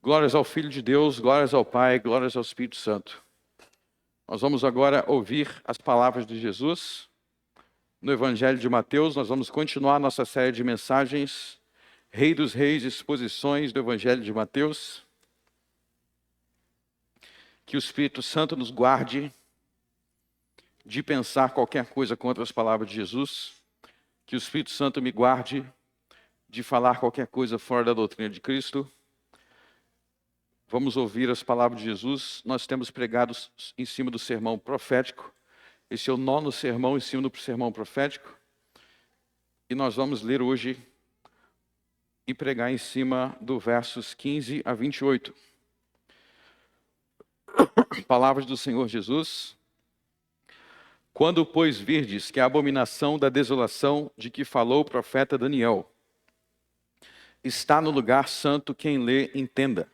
Glórias ao Filho de Deus, glórias ao Pai, glórias ao Espírito Santo. Nós vamos agora ouvir as palavras de Jesus no Evangelho de Mateus. Nós vamos continuar nossa série de mensagens, Rei dos Reis, exposições do Evangelho de Mateus. Que o Espírito Santo nos guarde de pensar qualquer coisa contra as palavras de Jesus. Que o Espírito Santo me guarde de falar qualquer coisa fora da doutrina de Cristo. Vamos ouvir as palavras de Jesus. Nós temos pregado em cima do sermão profético. Esse é o 9º sermão em cima do sermão profético. E nós vamos ler hoje e pregar em cima do versos 15 a 28. Palavras do Senhor Jesus. Quando, pois, virdes que a abominação da desolação de que falou o profeta Daniel está no lugar santo, quem lê, entenda.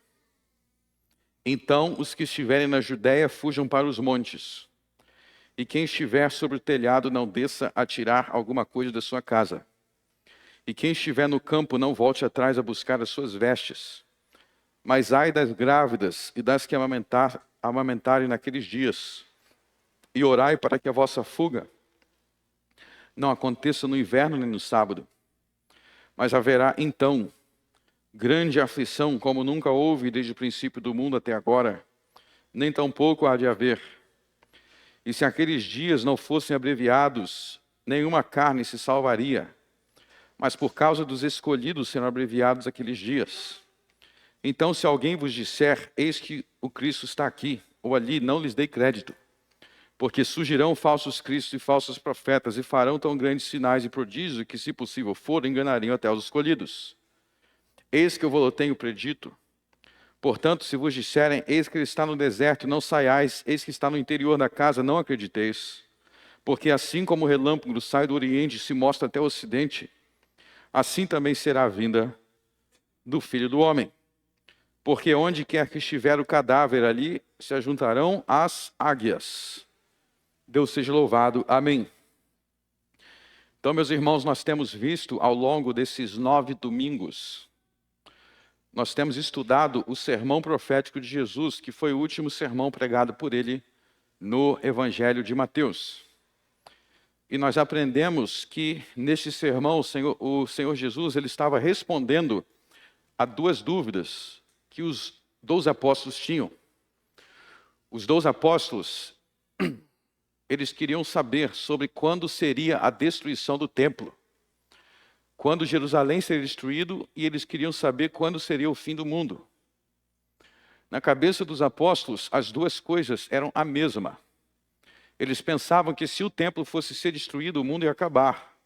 Então os que estiverem na Judéia fujam para os montes, e quem estiver sobre o telhado não desça a tirar alguma coisa da sua casa. E quem estiver no campo não volte atrás a buscar as suas vestes. Mas ai das grávidas e das que amamentarem naqueles dias, e orai para que a vossa fuga não aconteça no inverno nem no sábado. Mas haverá então grande aflição, como nunca houve desde o princípio do mundo até agora, nem tampouco há de haver. E se aqueles dias não fossem abreviados, nenhuma carne se salvaria, mas por causa dos escolhidos serão abreviados aqueles dias. Então, se alguém vos disser, eis que o Cristo está aqui, ou ali, não lhes dei crédito, porque surgirão falsos cristos e falsos profetas, e farão tão grandes sinais e prodígios que, se possível for, enganariam até os escolhidos. Eis que eu vos tenho predito. Portanto, se vos disserem, eis que ele está no deserto, não saiais, eis que está no interior da casa, não acrediteis. Porque assim como o relâmpago sai do oriente e se mostra até o ocidente, assim também será a vinda do Filho do Homem. Porque onde quer que estiver o cadáver, ali se ajuntarão as águias. Deus seja louvado. Amém. Então, meus irmãos, nós temos visto ao longo desses 9 domingos, nós temos estudado o sermão profético de Jesus, que foi o último sermão pregado por ele no Evangelho de Mateus. E nós aprendemos que neste sermão o Senhor Jesus ele estava respondendo a 2 dúvidas que os 12 apóstolos tinham. Os 12 apóstolos, eles queriam saber sobre quando seria a destruição do templo. Quando Jerusalém seria destruído, e eles queriam saber quando seria o fim do mundo. Na cabeça dos apóstolos, as 2 coisas eram a mesma. Eles pensavam que se o templo fosse ser destruído, o mundo ia acabar.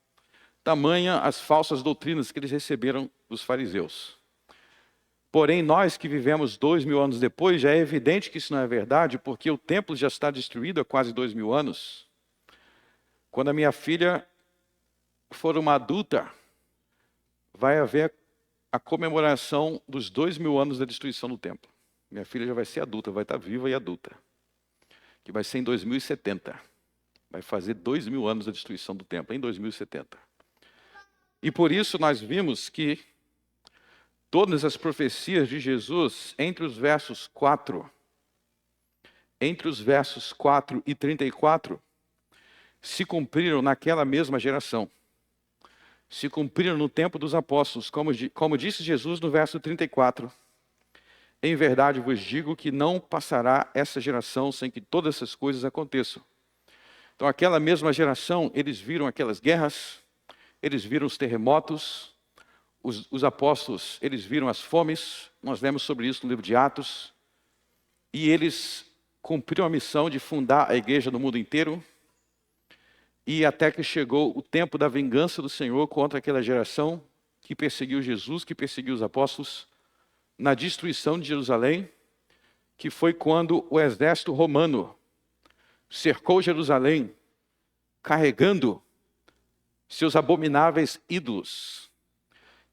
Tamanha as falsas doutrinas que eles receberam dos fariseus. Porém, nós que vivemos 2000 anos depois, já é evidente que isso não é verdade, porque o templo já está destruído há quase 2000 anos. Quando a minha filha for uma adulta, vai haver a comemoração dos 2000 anos da destruição do templo. Minha filha já vai ser adulta, vai estar viva e adulta. Que vai ser em 2070. Vai fazer 2000 anos da destruição do templo, em 2070. E por isso nós vimos que todas as profecias de Jesus, entre os versos 4 e 34, se cumpriram naquela mesma geração. Se cumpriram no tempo dos apóstolos, como disse Jesus no verso 34. Em verdade vos digo que não passará essa geração sem que todas essas coisas aconteçam. Então aquela mesma geração, eles viram aquelas guerras, eles viram os terremotos, os apóstolos, eles viram as fomes, nós lemos sobre isso no livro de Atos, e eles cumpriram a missão de fundar a igreja no mundo inteiro, e até que chegou o tempo da vingança do Senhor contra aquela geração que perseguiu Jesus, que perseguiu os apóstolos, na destruição de Jerusalém, que foi quando o exército romano cercou Jerusalém, carregando seus abomináveis ídolos.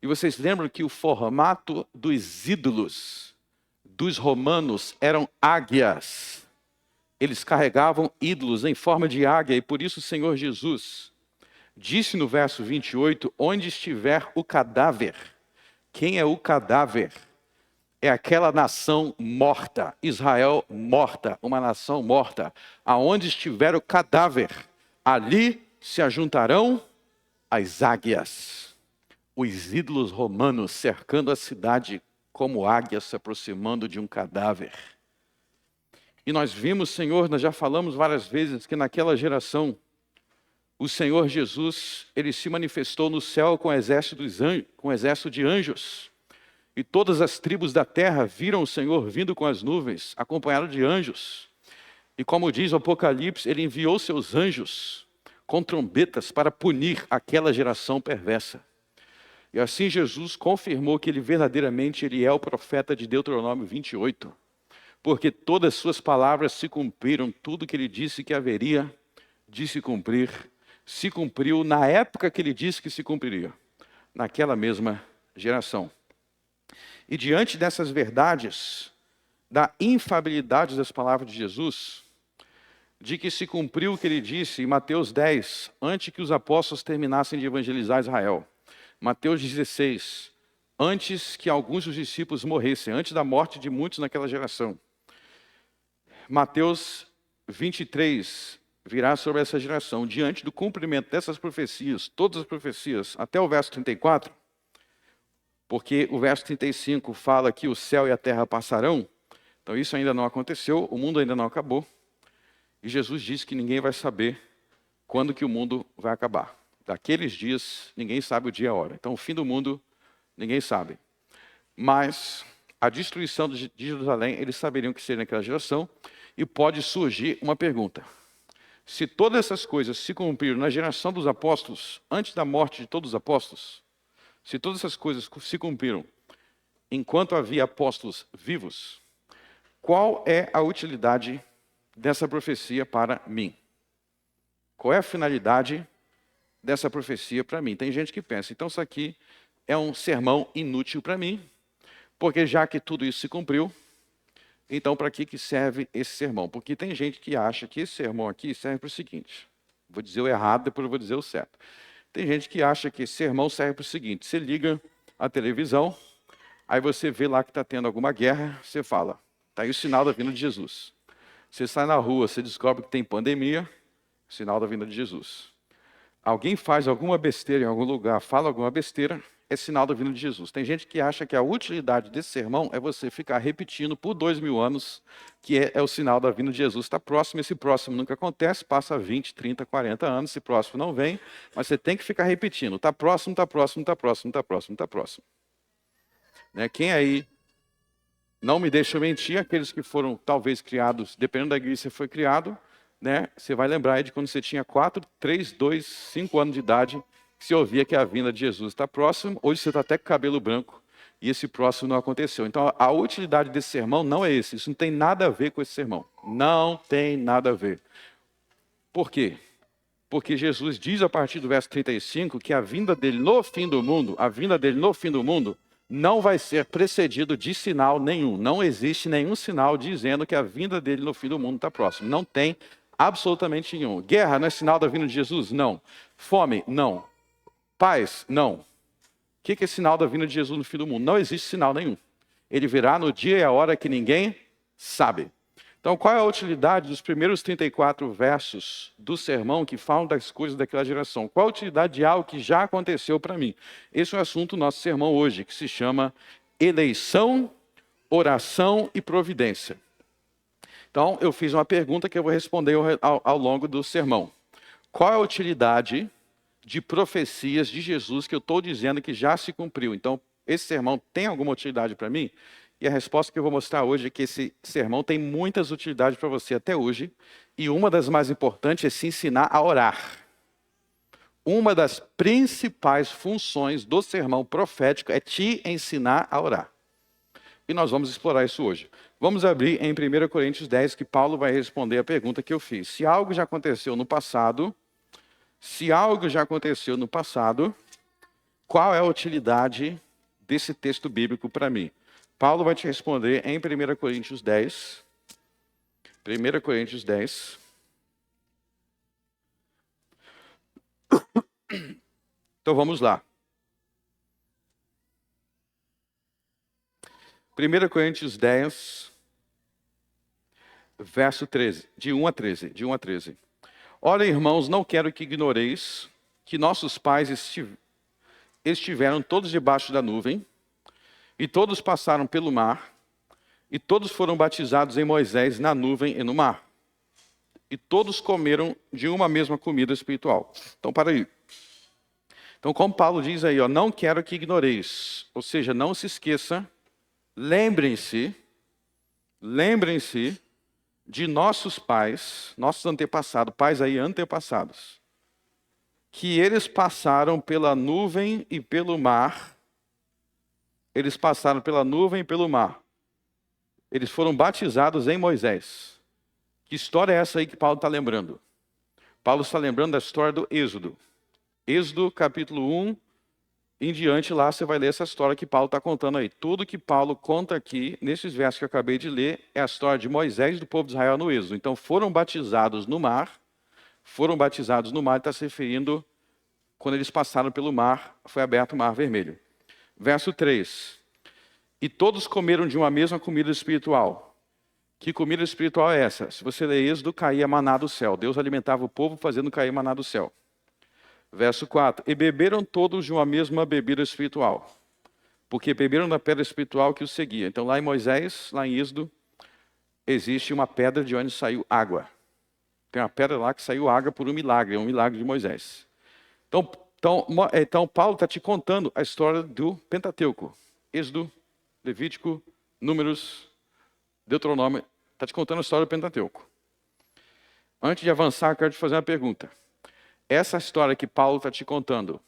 E vocês lembram que o formato dos ídolos dos romanos eram águias. Eles carregavam ídolos em forma de águia, e por isso o Senhor Jesus disse no verso 28, onde estiver o cadáver. Quem é o cadáver? é aquela nação morta, Israel morta, uma nação morta. Aonde estiver o cadáver, ali se ajuntarão as águias. Os ídolos romanos cercando a cidade como águias se aproximando de um cadáver. E nós vimos, Senhor, nós já falamos várias vezes que naquela geração, o Senhor Jesus, ele se manifestou no céu com um exército de anjos. E todas as tribos da terra viram o Senhor vindo com as nuvens, acompanhado de anjos. E como diz o Apocalipse, ele enviou seus anjos com trombetas para punir aquela geração perversa. E assim Jesus confirmou que ele verdadeiramente ele é o profeta de Deuteronômio 28. Porque todas as suas palavras se cumpriram, tudo que ele disse que haveria de se cumpriu na época que ele disse que se cumpriria, naquela mesma geração. E diante dessas verdades, da infalibilidade das palavras de Jesus, de que se cumpriu o que ele disse em Mateus 10, antes que os apóstolos terminassem de evangelizar Israel. Mateus 16, antes que alguns dos discípulos morressem, antes da morte de muitos naquela geração. Mateus 23 virá sobre essa geração, diante do cumprimento dessas profecias, todas as profecias, até o verso 34, porque o verso 35 fala que o céu e a terra passarão, então isso ainda não aconteceu, o mundo ainda não acabou, e Jesus disse que ninguém vai saber quando que o mundo vai acabar. Daqueles dias, ninguém sabe o dia e a hora. Então, o fim do mundo, ninguém sabe. Mas a destruição de Jerusalém, eles saberiam que seria naquela geração, e pode surgir uma pergunta. Se todas essas coisas se cumpriram na geração dos apóstolos, antes da morte de todos os apóstolos, se todas essas coisas se cumpriram enquanto havia apóstolos vivos, qual é a utilidade dessa profecia para mim? Qual é a finalidade dessa profecia para mim? Tem gente que pensa, então isso aqui é um sermão inútil para mim, porque já que tudo isso se cumpriu, então para que serve esse sermão? Porque tem gente que acha que esse sermão aqui serve para o seguinte, vou dizer o errado, depois eu vou dizer o certo. Tem gente que acha que esse sermão serve para o seguinte, você liga a televisão, aí você vê lá que está tendo alguma guerra, você fala, está aí o sinal da vinda de Jesus. Você sai na rua, você descobre que tem pandemia, sinal da vinda de Jesus. Alguém faz alguma besteira em algum lugar, fala alguma besteira, é sinal da vinda de Jesus. Tem gente que acha que a utilidade desse sermão é você ficar repetindo por 2000 anos que é o sinal da vinda de Jesus. Está próximo, esse próximo nunca acontece, passa 20, 30, 40 anos, esse próximo não vem, mas você tem que ficar repetindo. Está próximo, está próximo, está próximo, está próximo, está próximo. Né? Quem aí não me deixa mentir, aqueles que foram talvez criados, dependendo da igreja que você foi criado, né? Você vai lembrar aí de quando você tinha 4, 3, 2, 5 anos de idade, que você ouvia que a vinda de Jesus está próxima, hoje você está até com cabelo branco, e esse próximo não aconteceu. Então, a utilidade desse sermão não é esse, isso não tem nada a ver com esse sermão. Não tem nada a ver. Por quê? Porque Jesus diz a partir do verso 35 que a vinda dele no fim do mundo, não vai ser precedido de sinal nenhum. Não existe nenhum sinal dizendo que a vinda dele no fim do mundo está próximo. Não tem absolutamente nenhum. Guerra não é sinal da vinda de Jesus? Não. Fome? Não. Paz? Não. O que é sinal da vinda de Jesus no fim do mundo? Não existe sinal nenhum. Ele virá no dia e a hora que ninguém sabe. Então, qual é a utilidade dos primeiros 34 versos do sermão que falam das coisas daquela geração? Qual a utilidade de algo que já aconteceu para mim? Esse é o assunto do nosso sermão hoje, que se chama eleição, oração e providência. Então, eu fiz uma pergunta que eu vou responder ao longo do sermão. Qual é a utilidade de profecias de Jesus que eu estou dizendo que já se cumpriu? Então, esse sermão tem alguma utilidade para mim? E a resposta que eu vou mostrar hoje é que esse sermão tem muitas utilidades para você até hoje. E uma das mais importantes é se ensinar a orar. Uma das principais funções do sermão profético é te ensinar a orar. E nós vamos explorar isso hoje. Vamos abrir em 1 Coríntios 10, que Paulo vai responder a pergunta que eu fiz. Se algo já aconteceu no passado, qual é a utilidade desse texto bíblico para mim? Paulo vai te responder em 1 Coríntios 10. 1 Coríntios 10. Então vamos lá. 1 Coríntios 10, verso 13, de 1 a 13. Ora, irmãos, não quero que ignoreis que nossos pais estiveram todos debaixo da nuvem, e todos passaram pelo mar, e todos foram batizados em Moisés na nuvem e no mar. E todos comeram de uma mesma comida espiritual. Então, para aí. Então, como Paulo diz aí, não quero que ignoreis. Ou seja, não se esqueça, lembrem-se de nossos pais, nossos antepassados, pais aí antepassados, que eles passaram pela nuvem e pelo mar. Eles passaram pela nuvem e pelo mar. Eles foram batizados em Moisés. Que história é essa aí que Paulo está lembrando? Paulo está lembrando da história do Êxodo. Êxodo, capítulo 1, em diante lá você vai ler essa história que Paulo está contando aí. Tudo que Paulo conta aqui, nesses versos que eu acabei de ler, é a história de Moisés e do povo de Israel no Êxodo. Então foram batizados no mar, está se referindo quando eles passaram pelo mar, foi aberto o mar vermelho. Verso 3. E todos comeram de uma mesma comida espiritual. Que comida espiritual é essa? Se você ler Êxodo, caía maná do céu. Deus alimentava o povo fazendo cair maná do céu. Verso 4. E beberam todos de uma mesma bebida espiritual, porque beberam da pedra espiritual que os seguia. Então lá em Moisés, lá em Êxodo, existe uma pedra de onde saiu água. Tem uma pedra lá que saiu água por um milagre, é um milagre de Moisés. Então Paulo está te contando a história do Pentateuco. Êxodo, Levítico, Números, Deuteronômio. Está te contando a história do Pentateuco. Antes de avançar, eu quero te fazer uma pergunta. Essa história que Paulo está te contando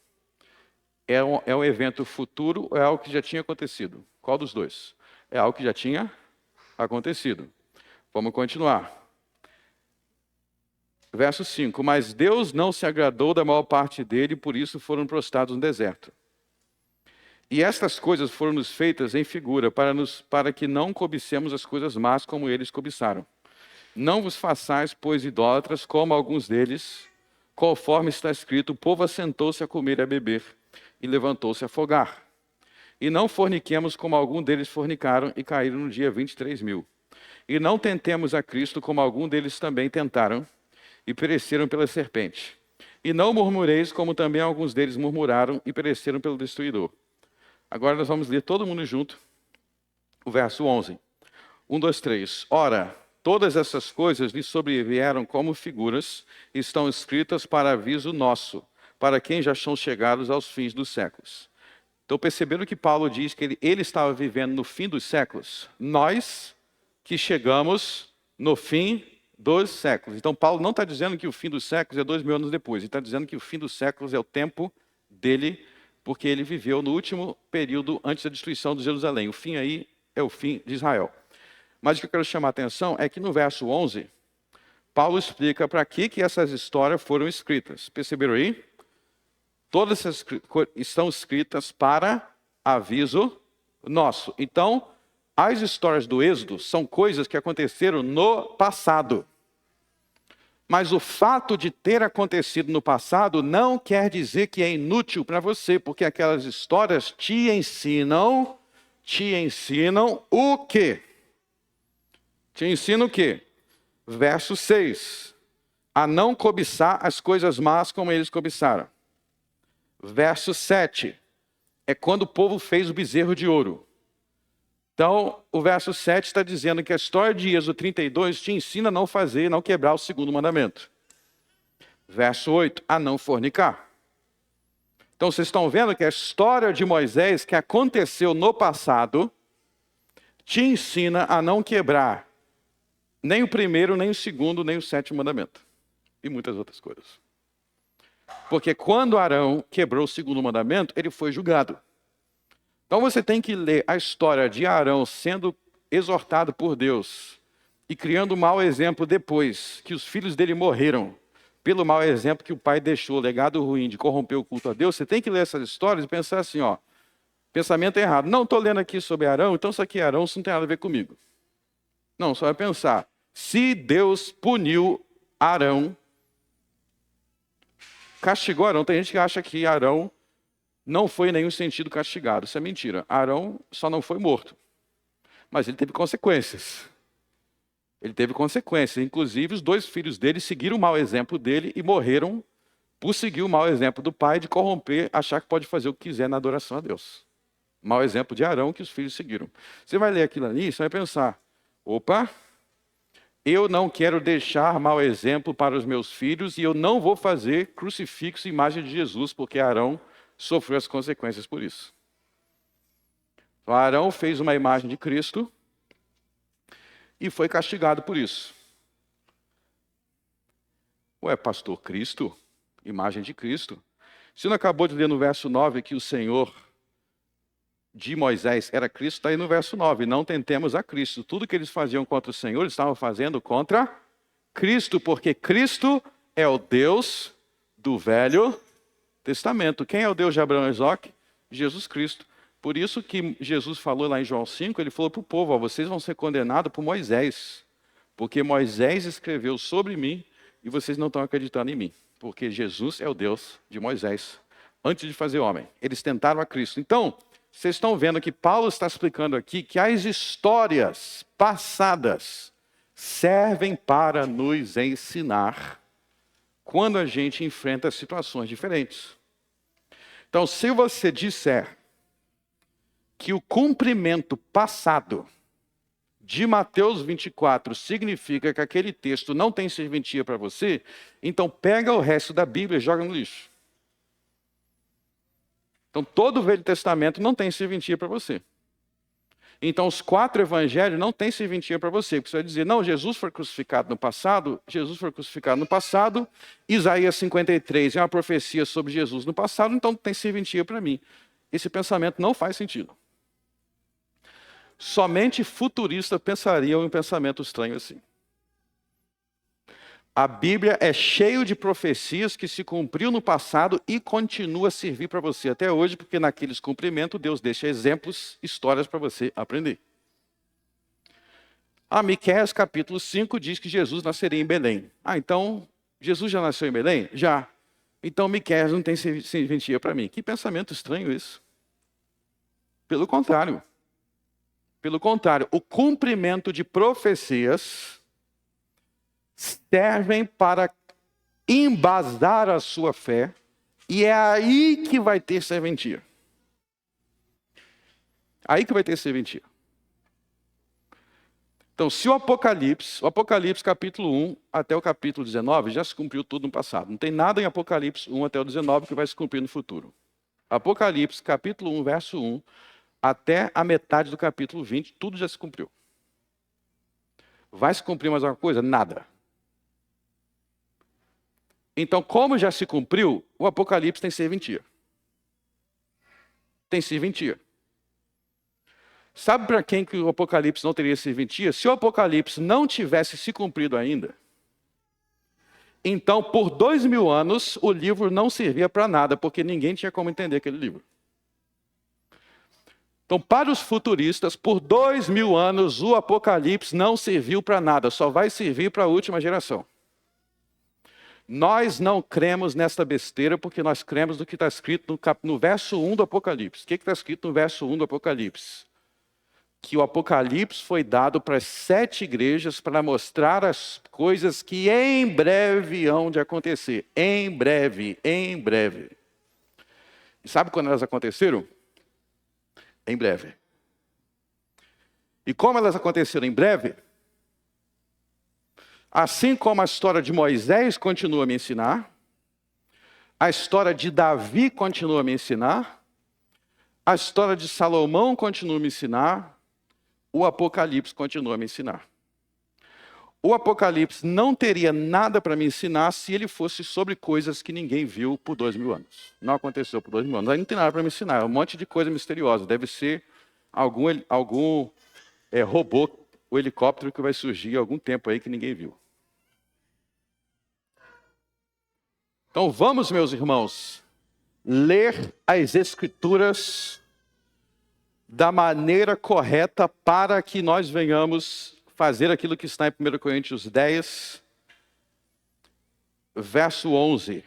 é um evento futuro ou é algo que já tinha acontecido? Qual dos dois? É algo que já tinha acontecido. Vamos continuar. Verso 5. Mas Deus não se agradou da maior parte dele, por isso foram prostrados no deserto. E estas coisas foram-nos feitas em figura, para que não cobicemos as coisas más como eles cobiçaram. Não vos façais, pois, idólatras, como alguns deles, conforme está escrito, o povo assentou-se a comer e a beber, e levantou-se a afogar. E não forniquemos como algum deles fornicaram, e caíram no dia 23.000. E não tentemos a Cristo como algum deles também tentaram, e pereceram pela serpente. E não murmureis como também alguns deles murmuraram, e pereceram pelo destruidor. Agora nós vamos ler todo mundo junto, o verso 11. 1, 2, 3. Ora, todas essas coisas lhe sobrevieram como figuras, e estão escritas para aviso nosso, para quem já são chegados aos fins dos séculos. Então perceberam que Paulo diz que ele estava vivendo no fim dos séculos? Nós que chegamos no fim dos séculos. Então Paulo não está dizendo que o fim dos séculos é 2.000 anos depois, ele está dizendo que o fim dos séculos é o tempo dele, porque ele viveu no último período antes da destruição de Jerusalém. O fim aí é o fim de Israel. Mas o que eu quero chamar a atenção é que no verso 11, Paulo explica para que essas histórias foram escritas. Perceberam aí? Todas essas estão escritas para aviso nosso. Então, as histórias do Êxodo são coisas que aconteceram no passado. Mas o fato de ter acontecido no passado não quer dizer que é inútil para você, porque aquelas histórias te ensinam o quê? Te ensinam o quê? Verso 6. A não cobiçar as coisas más como eles cobiçaram. Verso 7. É quando o povo fez o bezerro de ouro. Então, o verso 7 está dizendo que a história de Êxodo 32 te ensina a não fazer, não quebrar o segundo mandamento. Verso 8, a não fornicar. Então, vocês estão vendo que a história de Moisés, que aconteceu no passado, te ensina a não quebrar nem o primeiro, nem o segundo, nem o sétimo mandamento. E muitas outras coisas. Porque quando Arão quebrou o segundo mandamento, ele foi julgado. Então você tem que ler a história de Arão sendo exortado por Deus e criando um mau exemplo depois que os filhos dele morreram pelo mau exemplo que o pai deixou, legado ruim de corromper o culto a Deus. Você tem que ler essas histórias e pensar assim, pensamento errado. Não, estou lendo aqui sobre Arão, então isso aqui é Arão, isso não tem nada a ver comigo. Não, só vai pensar, se Deus puniu Arão, castigou Arão, tem gente que acha que Arão não foi em nenhum sentido castigado. Isso é mentira. Arão só não foi morto. Mas ele teve consequências. Ele teve consequências. Inclusive, os 2 filhos dele seguiram o mau exemplo dele e morreram por seguir o mau exemplo do pai de corromper, achar que pode fazer o que quiser na adoração a Deus. Mau exemplo de Arão que os filhos seguiram. Você vai ler aquilo ali, você vai pensar, opa, eu não quero deixar mau exemplo para os meus filhos e eu não vou fazer crucifixo e imagem de Jesus, porque Arão sofreu as consequências por isso. Então, Arão fez uma imagem de Cristo e foi castigado por isso. Ué, pastor, Cristo? Imagem de Cristo? Você não acabou de ler no verso 9 que o Senhor de Moisés era Cristo? Está aí no verso 9. Não tentemos a Cristo. Tudo que eles faziam contra o Senhor, eles estavam fazendo contra Cristo, porque Cristo é o Deus do Velho Testamento. Quem é o Deus de Abraão e Isaque? Jesus Cristo. Por isso que Jesus falou lá em João 5, ele falou para o povo, ó, vocês vão ser condenados por Moisés, porque Moisés escreveu sobre mim e vocês não estão acreditando em mim, porque Jesus é o Deus de Moisés, antes de fazer homem. Eles tentaram a Cristo. Então, vocês estão vendo que Paulo está explicando aqui que as histórias passadas servem para nos ensinar quando a gente enfrenta situações diferentes. Então, se você disser que o cumprimento passado de Mateus 24 significa que aquele texto não tem serventia para você, então pega o resto da Bíblia e joga no lixo. Então todo o Velho Testamento não tem serventia para você. Então os 4 evangelhos não têm serventia para você, porque você vai dizer, não, Jesus foi crucificado no passado, Isaías 53 é uma profecia sobre Jesus no passado, então não tem serventia para mim. Esse pensamento não faz sentido. Somente futurista pensaria em um pensamento estranho assim. A Bíblia é cheia de profecias que se cumpriu no passado e continua a servir para você até hoje, porque naqueles cumprimentos Deus deixa exemplos, histórias para você aprender. Miqueias capítulo 5 diz que Jesus nasceria em Belém. Então, Jesus já nasceu em Belém? Já. Então Miqueias não tem serventia para mim. Que pensamento estranho isso. Pelo contrário, o cumprimento de profecias servem para embasar a sua fé, e é aí que vai ter serventia. Aí que vai ter serventia. Então, se o Apocalipse capítulo 1 até o capítulo 19 já se cumpriu tudo no passado. Não tem nada em Apocalipse 1 até o 19 que vai se cumprir no futuro. Apocalipse capítulo 1, verso 1, até a metade do capítulo 20, tudo já se cumpriu. Vai se cumprir mais alguma coisa? Nada. Então, como já se cumpriu, o Apocalipse tem serventia. Tem serventia. Sabe para quem que o Apocalipse não teria serventia? Se o Apocalipse não tivesse se cumprido ainda, então, por 2000 anos, o livro não servia para nada, porque ninguém tinha como entender aquele livro. Então, para os futuristas, por 2000 anos, o Apocalipse não serviu para nada, só vai servir para a última geração. Nós não cremos nesta besteira, porque nós cremos no que está escrito no verso 1 do Apocalipse. O que está escrito no verso 1 do Apocalipse? Que o Apocalipse foi dado para as 7 igrejas para mostrar as coisas que em breve hão de acontecer. Em breve, em breve. E sabe quando elas aconteceram? Em breve. E como elas aconteceram em breve, assim como a história de Moisés continua a me ensinar, a história de Davi continua a me ensinar, a história de Salomão continua a me ensinar, o Apocalipse continua a me ensinar. O Apocalipse não teria nada para me ensinar se ele fosse sobre coisas que ninguém viu por 2000 anos. Não aconteceu por 2000 anos. Aí não tem nada para me ensinar. É um monte de coisa misteriosa. Deve ser algum robô, o helicóptero que vai surgir há algum tempo aí que ninguém viu. Então vamos, meus irmãos, ler as Escrituras da maneira correta para que nós venhamos fazer aquilo que está em 1 Coríntios 10, verso 11.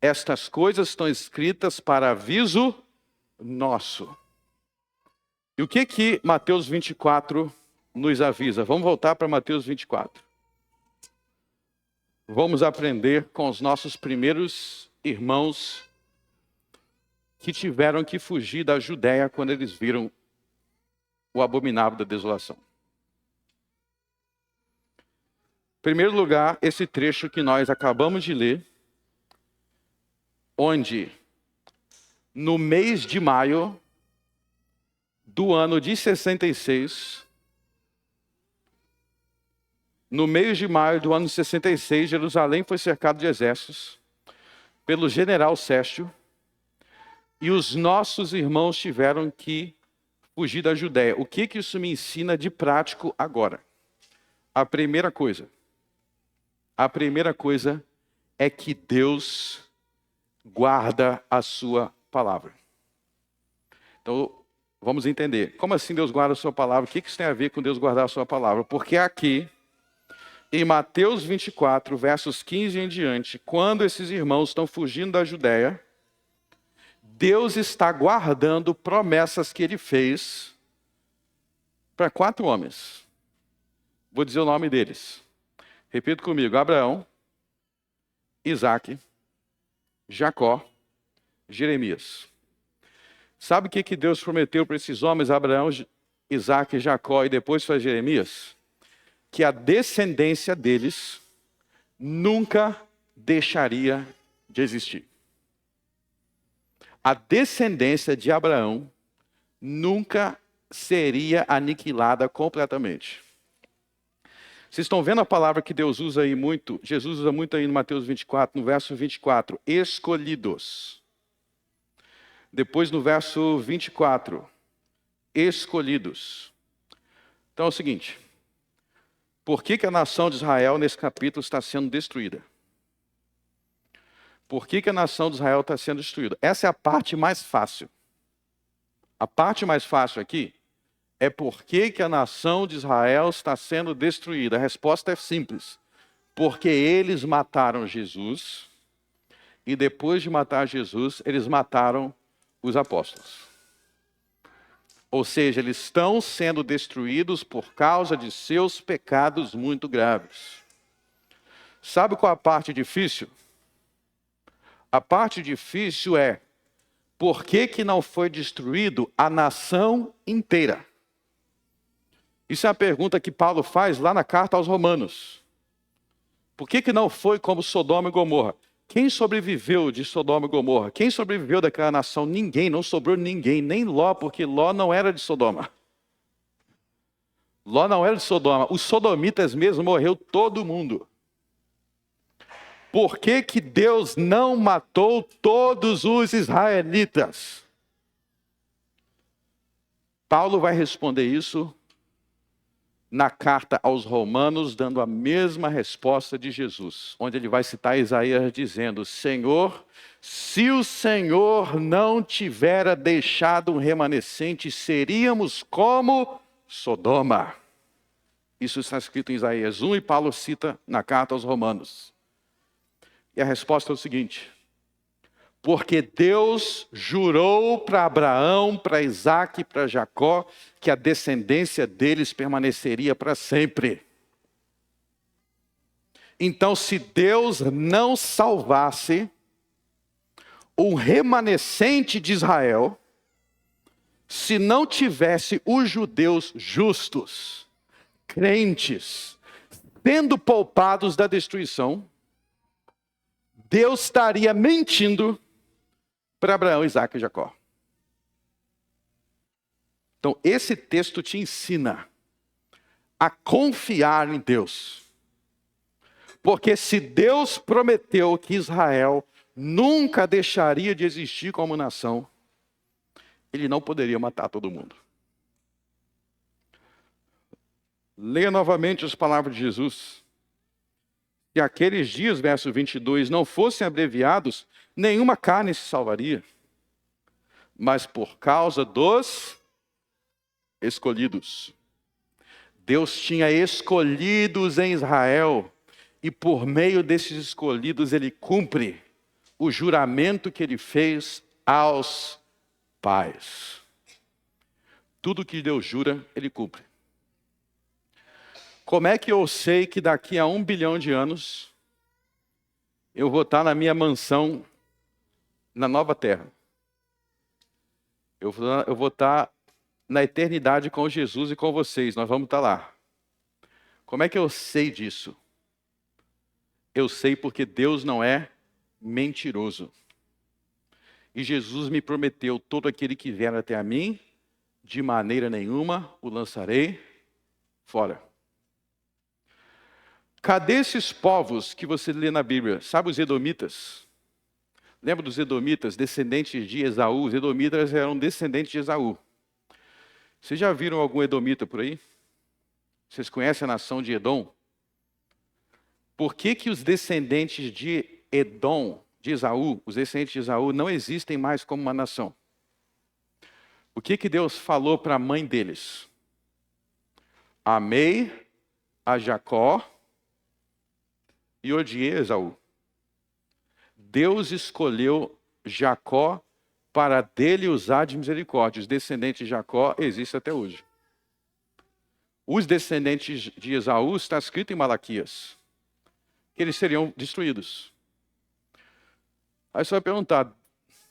Estas coisas estão escritas para aviso nosso. E o que Mateus 24 nos avisa? Vamos voltar para Mateus 24. Vamos aprender com os nossos primeiros irmãos que tiveram que fugir da Judéia quando eles viram o abominável da desolação. Em primeiro lugar, esse trecho que nós acabamos de ler, onde no mês de maio do ano de 66, no mês de maio do ano de 66, Jerusalém foi cercado de exércitos pelo general Sérgio, e os nossos irmãos tiveram que fugir da Judéia. O que isso me ensina de prático agora? A primeira coisa é que Deus guarda a sua palavra. Então, vamos entender. Como assim Deus guarda a sua palavra? O que isso tem a ver com Deus guardar a sua palavra? Porque aqui, em Mateus 24, versos 15 em diante, quando esses irmãos estão fugindo da Judéia, Deus está guardando promessas que ele fez para 4 homens. Vou dizer o nome deles. Repita comigo: Abraão, Isaac, Jacó, Jeremias. Sabe o que Deus prometeu para esses homens, Abraão, Isaac e Jacó, e depois para Jeremias? Que a descendência deles nunca deixaria de existir. A descendência de Abraão nunca seria aniquilada completamente. Vocês estão vendo a palavra que Deus usa aí muito, Jesus usa muito aí no Mateus 24, no verso 24, escolhidos. Depois no verso 24, escolhidos. Então é o seguinte, por que a nação de Israel nesse capítulo está sendo destruída? Por que a nação de Israel está sendo destruída? Essa é a parte mais fácil. A parte mais fácil aqui é por que a nação de Israel está sendo destruída. A resposta é simples. Porque eles mataram Jesus e depois de matar Jesus, eles mataram os apóstolos. Ou seja, eles estão sendo destruídos por causa de seus pecados muito graves. Sabe qual a parte difícil? A parte difícil é, por que não foi destruído a nação inteira? Isso é a pergunta que Paulo faz lá na carta aos Romanos. Por que não foi como Sodoma e Gomorra? Quem sobreviveu de Sodoma e Gomorra? Quem sobreviveu daquela nação? Ninguém, não sobrou ninguém, nem Ló, porque Ló não era de Sodoma. Ló não era de Sodoma. Os sodomitas mesmo morreu todo mundo. Por que Deus não matou todos os israelitas? Paulo vai responder isso na carta aos Romanos, dando a mesma resposta de Jesus, onde ele vai citar Isaías dizendo: Senhor, se o Senhor não tivera deixado um remanescente, seríamos como Sodoma. Isso está escrito em Isaías 1 e Paulo cita na carta aos Romanos. E a resposta é o seguinte: porque Deus jurou para Abraão, para Isaac e para Jacó que a descendência deles permaneceria para sempre. Então, se Deus não salvasse um remanescente de Israel, se não tivesse os judeus justos, crentes, sendo poupados da destruição, Deus estaria mentindo para Abraão, Isaac e Jacó. Então, esse texto te ensina a confiar em Deus. Porque se Deus prometeu que Israel nunca deixaria de existir como nação, ele não poderia matar todo mundo. Leia novamente as palavras de Jesus. Se aqueles dias, verso 22, não fossem abreviados, nenhuma carne se salvaria. Mas por causa dos escolhidos. Deus tinha escolhidos em Israel, e por meio desses escolhidos ele cumpre o juramento que ele fez aos pais. Tudo que Deus jura, Ele cumpre. Como é que eu sei que daqui a 1 bilhão de anos eu vou estar na minha mansão na nova terra? Eu vou estar na eternidade com Jesus e com vocês, nós vamos estar lá. Como é que eu sei disso? Eu sei porque Deus não é mentiroso. E Jesus me prometeu: todo aquele que vier até a mim, de maneira nenhuma o lançarei fora. Cadê esses povos que você lê na Bíblia? Sabe os edomitas? Lembra dos edomitas, descendentes de Esaú? Os edomitas eram descendentes de Esaú. Vocês já viram algum edomita por aí? Vocês conhecem a nação de Edom? Por que que os descendentes de Edom, de Esaú, os descendentes de Esaú, não existem mais como uma nação? O que que Deus falou para a mãe deles? Amei a Jacó e odiei Esaú. Deus escolheu Jacó para dele usar de misericórdia. Os descendentes de Jacó existem até hoje. Os descendentes de Esaú, está escrito em Malaquias, que eles seriam destruídos. Aí você vai perguntar: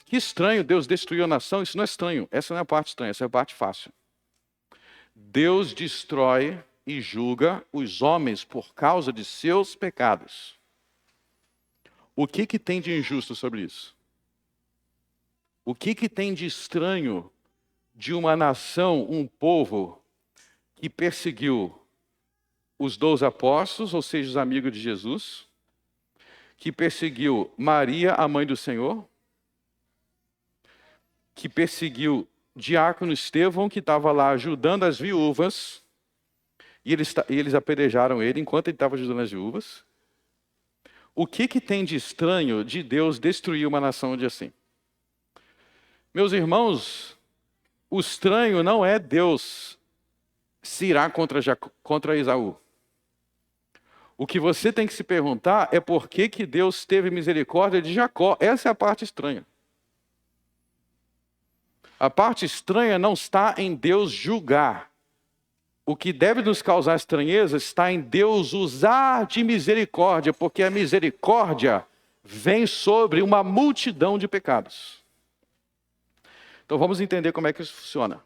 que estranho, Deus destruiu a nação? Isso não é estranho, essa não é a parte estranha, essa é a parte fácil. Deus destrói e julga os homens por causa de seus pecados. O que que tem de injusto sobre isso? O que que tem de estranho de uma nação, um povo que perseguiu os 12 apóstolos, ou seja, os amigos de Jesus, que perseguiu Maria, a mãe do Senhor, que perseguiu Diácono Estevão, que estava lá ajudando as viúvas, e eles apedrejaram ele enquanto ele estava ajudando as viúvas. O que que tem de estranho de Deus destruir uma nação de assim? Meus irmãos, o estranho não é Deus se irar contra Esaú. O que você tem que se perguntar é por que que Deus teve misericórdia de Jacó. Essa é a parte estranha. A parte estranha não está em Deus julgar. O que deve nos causar estranheza está em Deus usar de misericórdia, porque a misericórdia vem sobre uma multidão de pecados. Então vamos entender como é que isso funciona.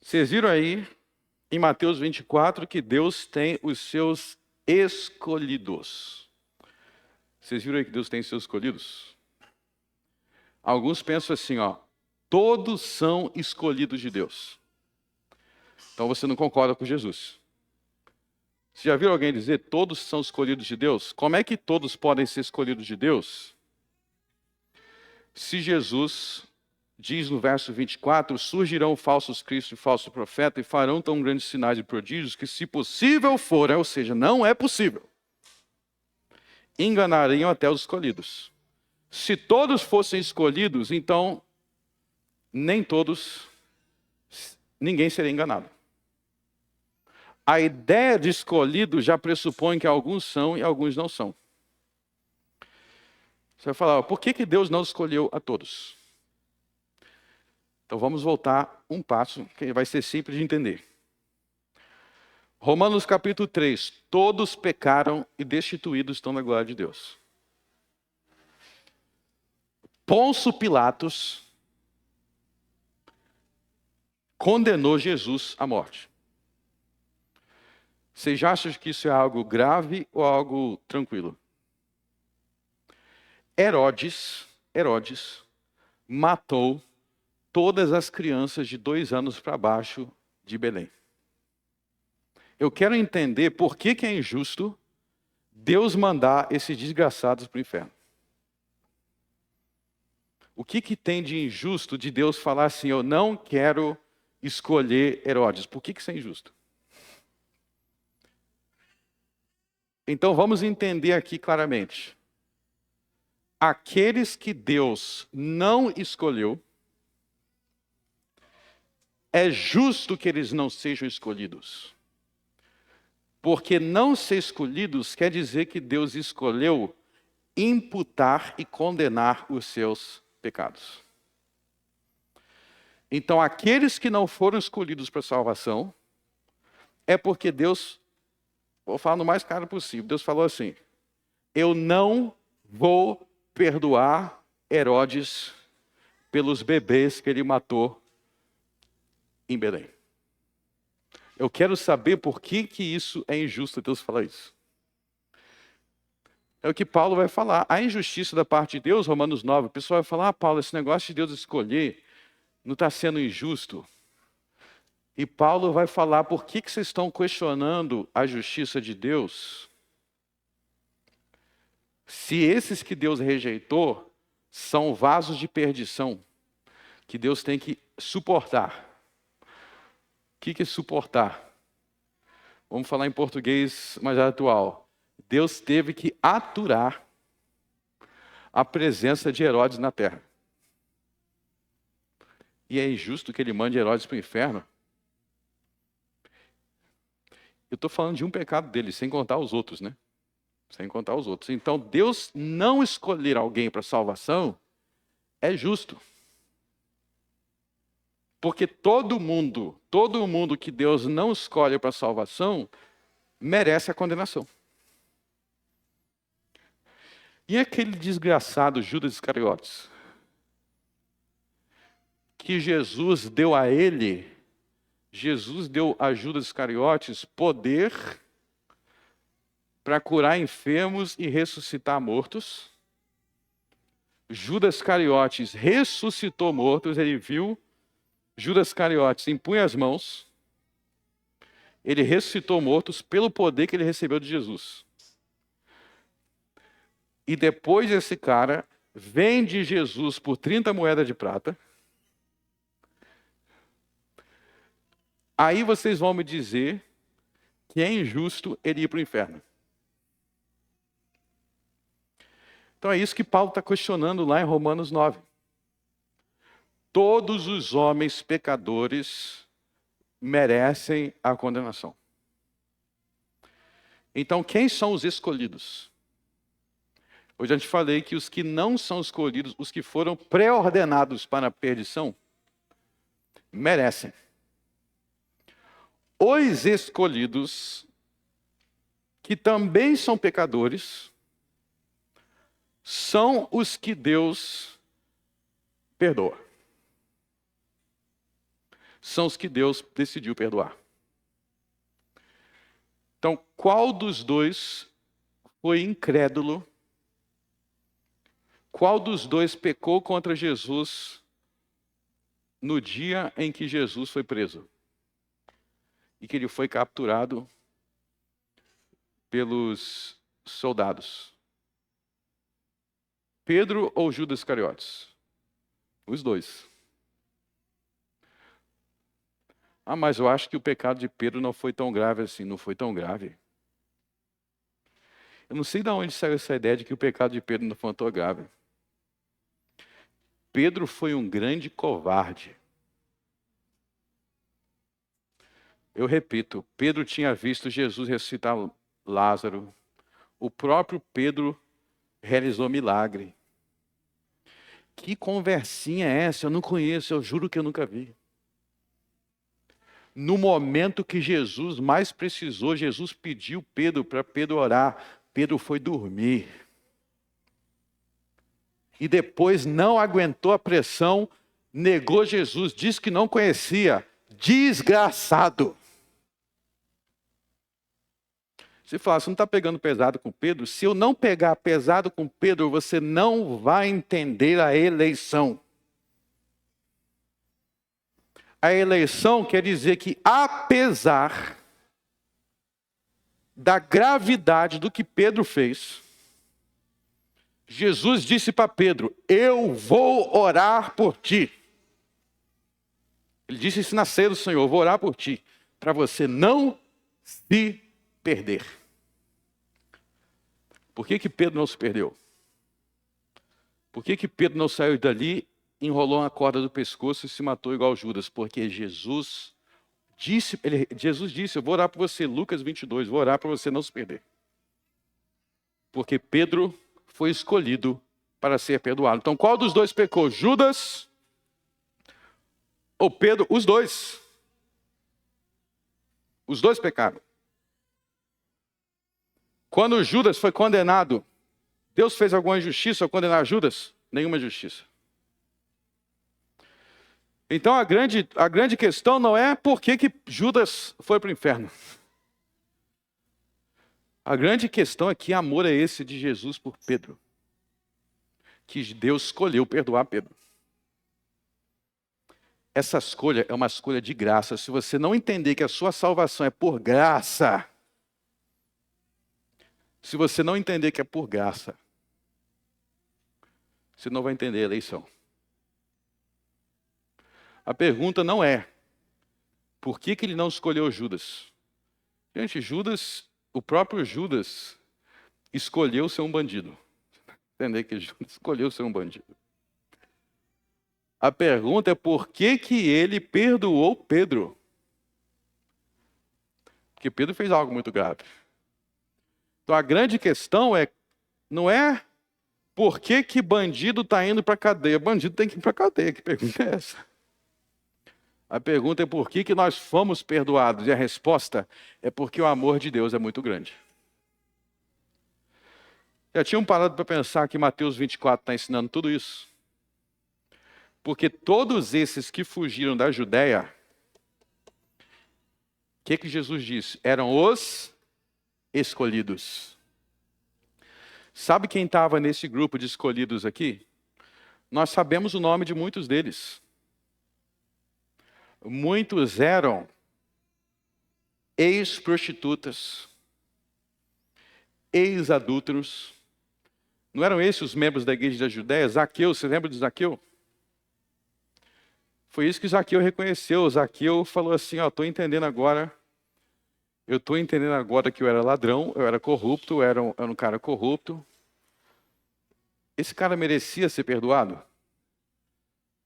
Vocês viram aí em Mateus 24 que Deus tem os seus escolhidos. Vocês viram aí que Deus tem os seus escolhidos? Alguns pensam assim, todos são escolhidos de Deus. Então você não concorda com Jesus. Você já viu alguém dizer todos são escolhidos de Deus? Como é que todos podem ser escolhidos de Deus? Se Jesus diz no verso 24, surgirão falsos cristos e falsos profetas e farão tão grandes sinais e prodígios que, se possível for, ou seja, não é possível, enganariam até os escolhidos. Se todos fossem escolhidos, então ninguém seria enganado. A ideia de escolhido já pressupõe que alguns são e alguns não são. Você vai falar, por que Deus não escolheu a todos? Então vamos voltar um passo, que vai ser simples de entender. Romanos capítulo 3, todos pecaram e destituídos estão da glória de Deus. Pôncio Pilatos condenou Jesus à morte. Vocês acham que isso é algo grave ou algo tranquilo? Herodes matou todas as crianças de 2 anos para baixo de Belém. Eu quero entender por que é injusto Deus mandar esses desgraçados para o inferno. O que tem de injusto de Deus falar assim, eu não quero escolher Herodes? Por que isso é injusto? Então vamos entender aqui claramente. Aqueles que Deus não escolheu, é justo que eles não sejam escolhidos. Porque não ser escolhidos quer dizer que Deus escolheu imputar e condenar os seus pecados. Então, aqueles que não foram escolhidos para salvação, é porque Deus, vou falar no mais claro possível, Deus falou assim: eu não vou perdoar Herodes pelos bebês que ele matou em Belém. Eu quero saber por que isso é injusto Deus falar isso. É o que Paulo vai falar. A injustiça da parte de Deus, Romanos 9, o pessoal vai falar: Paulo, esse negócio de Deus escolher não está sendo injusto. E Paulo vai falar por que vocês estão questionando a justiça de Deus, se esses que Deus rejeitou são vasos de perdição, que Deus tem que suportar. O que é suportar? Vamos falar em português mais atual. Deus teve que aturar a presença de Herodes na terra. E é injusto que ele mande Herodes para o inferno? Eu estou falando de um pecado dele, sem contar os outros, né? Sem contar os outros. Então, Deus não escolher alguém para salvação é justo. Porque todo mundo que Deus não escolhe para salvação, merece a condenação. E aquele desgraçado Judas Iscariotes, que Jesus deu a ele, Jesus deu a Judas Iscariotes poder para curar enfermos e ressuscitar mortos. Judas Iscariotes ressuscitou mortos, ele viu Judas Iscariotes impunha as mãos, ele ressuscitou mortos pelo poder que ele recebeu de Jesus. E depois esse cara vende Jesus por 30 moedas de prata. Aí vocês vão me dizer que é injusto ele ir para o inferno. Então é isso que Paulo está questionando lá em Romanos 9. Todos os homens pecadores merecem a condenação. Então quem são os escolhidos? Hoje eu te falei que os que não são escolhidos, os que foram pré-ordenados para a perdição, merecem. Os escolhidos, que também são pecadores, são os que Deus perdoa. São os que Deus decidiu perdoar. Então, qual dos dois foi incrédulo? Qual dos dois pecou contra Jesus no dia em que Jesus foi preso? E que ele foi capturado pelos soldados. Pedro ou Judas Iscariotes? Os dois. Ah, mas eu acho que o pecado de Pedro não foi tão grave assim. Não foi tão grave. Eu não sei de onde saiu essa ideia de que o pecado de Pedro não foi tão grave. Pedro foi um grande covarde. Eu repito, Pedro tinha visto Jesus ressuscitar Lázaro. O próprio Pedro realizou milagre. Que conversinha é essa? Eu não conheço, eu juro que eu nunca vi. No momento que Jesus mais precisou, Jesus pediu Pedro para Pedro orar. Pedro foi dormir. E depois não aguentou a pressão, negou Jesus, disse que não conhecia. Desgraçado. Você fala, você não está pegando pesado com Pedro? Se eu não pegar pesado com Pedro, você não vai entender a eleição. A eleição quer dizer que, apesar da gravidade do que Pedro fez, Jesus disse para Pedro: eu vou orar por ti. Ele disse isso na ceia do Senhor: eu vou orar por ti, para você não se perder. Por que Pedro não se perdeu? Por que Pedro não saiu dali, enrolou uma corda do pescoço e se matou igual Judas? Porque Jesus disse, eu vou orar por você, Lucas 22, vou orar para você não se perder. Porque Pedro foi escolhido para ser perdoado. Então qual dos dois pecou? Judas Ou Pedro, os dois. Os dois pecaram. Quando Judas foi condenado, Deus fez alguma injustiça ao condenar Judas? Nenhuma justiça. Então a grande questão não é por que Judas foi para o inferno. A grande questão é que amor é esse de Jesus por Pedro. Que Deus escolheu perdoar Pedro. Essa escolha é uma escolha de graça. Se você não entender que a sua salvação é por graça, se você não entender que é por graça, você não vai entender a eleição. A pergunta não é, por que ele não escolheu Judas? Gente, o próprio Judas escolheu ser um bandido. Entender que Judas escolheu ser um bandido. A pergunta é por que ele perdoou Pedro? Porque Pedro fez algo muito grave. Então a grande questão não é por que bandido está indo para a cadeia. Bandido tem que ir para a cadeia. Que pergunta é essa? A pergunta é por que nós fomos perdoados. E a resposta é porque o amor de Deus é muito grande. Já tinham parado para pensar que Mateus 24 está ensinando tudo isso? Porque todos esses que fugiram da Judéia, o que Jesus disse? Eram os escolhidos. Sabe quem estava nesse grupo de escolhidos aqui? Nós sabemos o nome de muitos deles. Muitos eram ex-prostitutas, ex-adúlteros. Não eram esses os membros da igreja da Judéia? Zaqueu, você lembra de Zaqueu? Foi isso que Zaqueu reconheceu. Zaqueu falou assim, estou entendendo agora. Eu estou entendendo agora que eu era ladrão, eu era corrupto, eu era um cara corrupto. Esse cara merecia ser perdoado?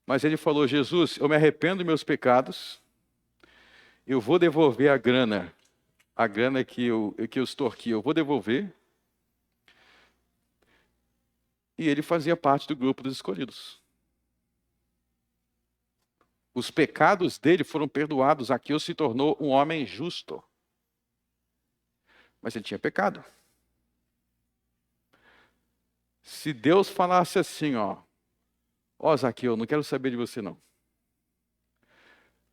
Mas ele falou, Jesus, eu me arrependo dos meus pecados, eu vou devolver a grana que eu extorqui, eu vou devolver. E ele fazia parte do grupo dos escolhidos. Os pecados dele foram perdoados. Zaqueu se tornou um homem justo. Mas ele tinha pecado. Se Deus falasse assim, Zaqueu, não quero saber de você não.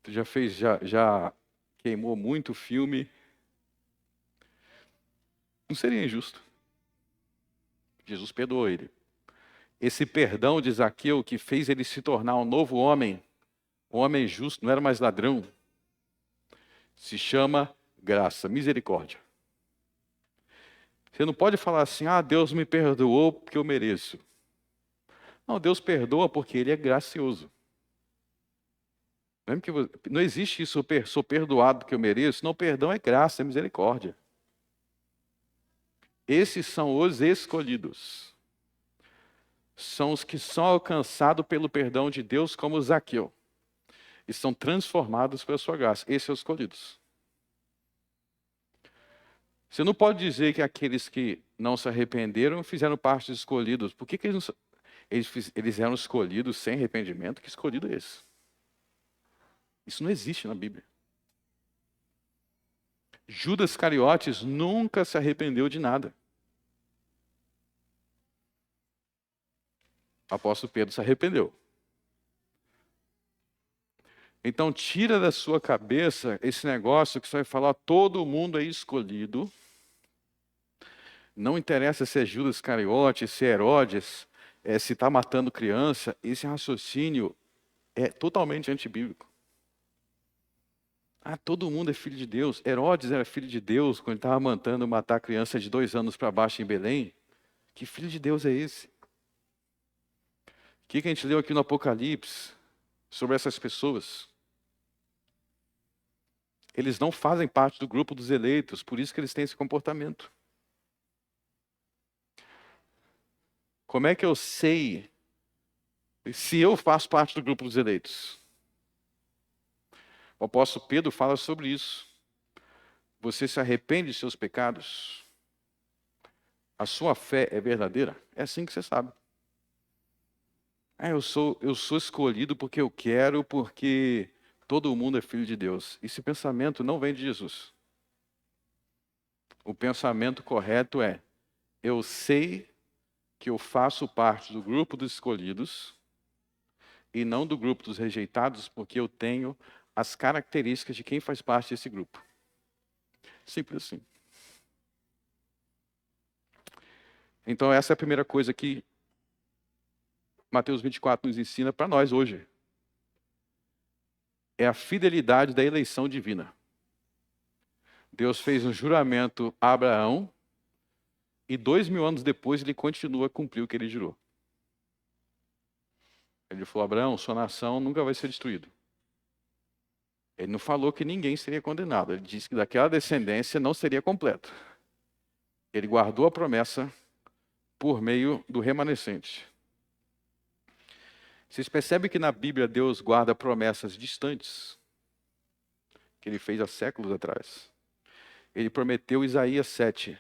Tu já queimou muito filme. Não seria injusto. Jesus perdoou ele. Esse perdão de Zaqueu que fez ele se tornar um novo homem, um homem justo, não era mais ladrão, se chama graça, misericórdia. Você não pode falar assim, Deus me perdoou porque eu mereço. Não, Deus perdoa porque Ele é gracioso. Não existe isso, eu sou perdoado porque eu mereço. Não, perdão é graça, é misericórdia. Esses são os escolhidos. São os que são alcançados pelo perdão de Deus, como Zaqueu. E são transformados pela sua graça. Esses são os escolhidos. Você não pode dizer que aqueles que não se arrependeram fizeram parte dos escolhidos. Por que eles eram escolhidos sem arrependimento? Que escolhido é esse? Isso não existe na Bíblia. Judas Iscariotes nunca se arrependeu de nada. O apóstolo Pedro se arrependeu. Então tira da sua cabeça esse negócio que você vai falar, todo mundo é escolhido. Não interessa se é Judas Iscariote, se é Herodes, se está matando criança. Esse raciocínio é totalmente antibíblico. Todo mundo é filho de Deus. Herodes era filho de Deus quando ele estava mandando matar criança de 2 anos para baixo em Belém. Que filho de Deus é esse? O que a gente leu aqui no Apocalipse sobre essas pessoas? Eles não fazem parte do grupo dos eleitos, por isso que eles têm esse comportamento. Como é que eu sei se eu faço parte do grupo dos eleitos? O apóstolo Pedro fala sobre isso. Você se arrepende de seus pecados? A sua fé é verdadeira? É assim que você sabe. Eu sou escolhido porque eu quero, porque todo mundo é filho de Deus. Esse pensamento não vem de Jesus. O pensamento correto é: eu sei que eu faço parte do grupo dos escolhidos e não do grupo dos rejeitados, porque eu tenho as características de quem faz parte desse grupo. Simples assim. Então essa é a primeira coisa que Mateus 24 nos ensina para nós hoje. É a fidelidade da eleição divina. Deus fez um juramento a Abraão e 2000 anos depois ele continua a cumprir o que ele jurou. Ele falou: Abraão, sua nação nunca vai ser destruída. Ele não falou que ninguém seria condenado. Ele disse que daquela descendência não seria completo. Ele guardou a promessa por meio do remanescente. Vocês percebem que na Bíblia Deus guarda promessas distantes, que ele fez há séculos atrás. Ele prometeu Isaías 7,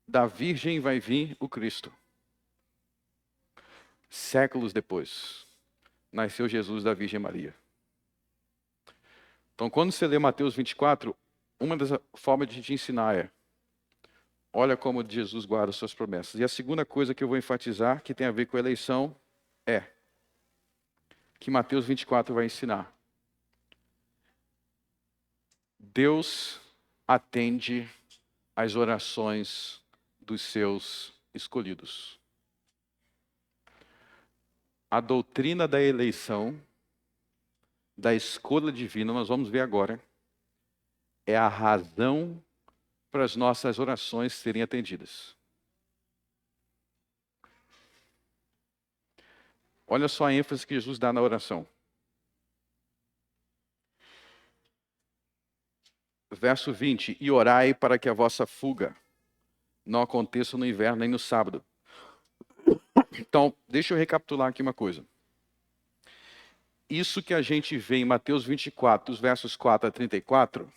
da virgem vai vir o Cristo. Séculos depois, nasceu Jesus da Virgem Maria. Então, quando você lê Mateus 24, uma das formas de te ensinar é: olha como Jesus guarda suas promessas. E a segunda coisa que eu vou enfatizar, que tem a ver com a eleição, é que Mateus 24 vai ensinar. Deus atende às orações dos seus escolhidos. A doutrina da eleição, da escolha divina, nós vamos ver agora, é a razão para as nossas orações serem atendidas. Olha só a ênfase que Jesus dá na oração. Verso 20: e orai para que a vossa fuga não aconteça no inverno nem no sábado. Então, deixa eu recapitular aqui uma coisa. Isso que a gente vê em Mateus 24, dos versos 4 a 34,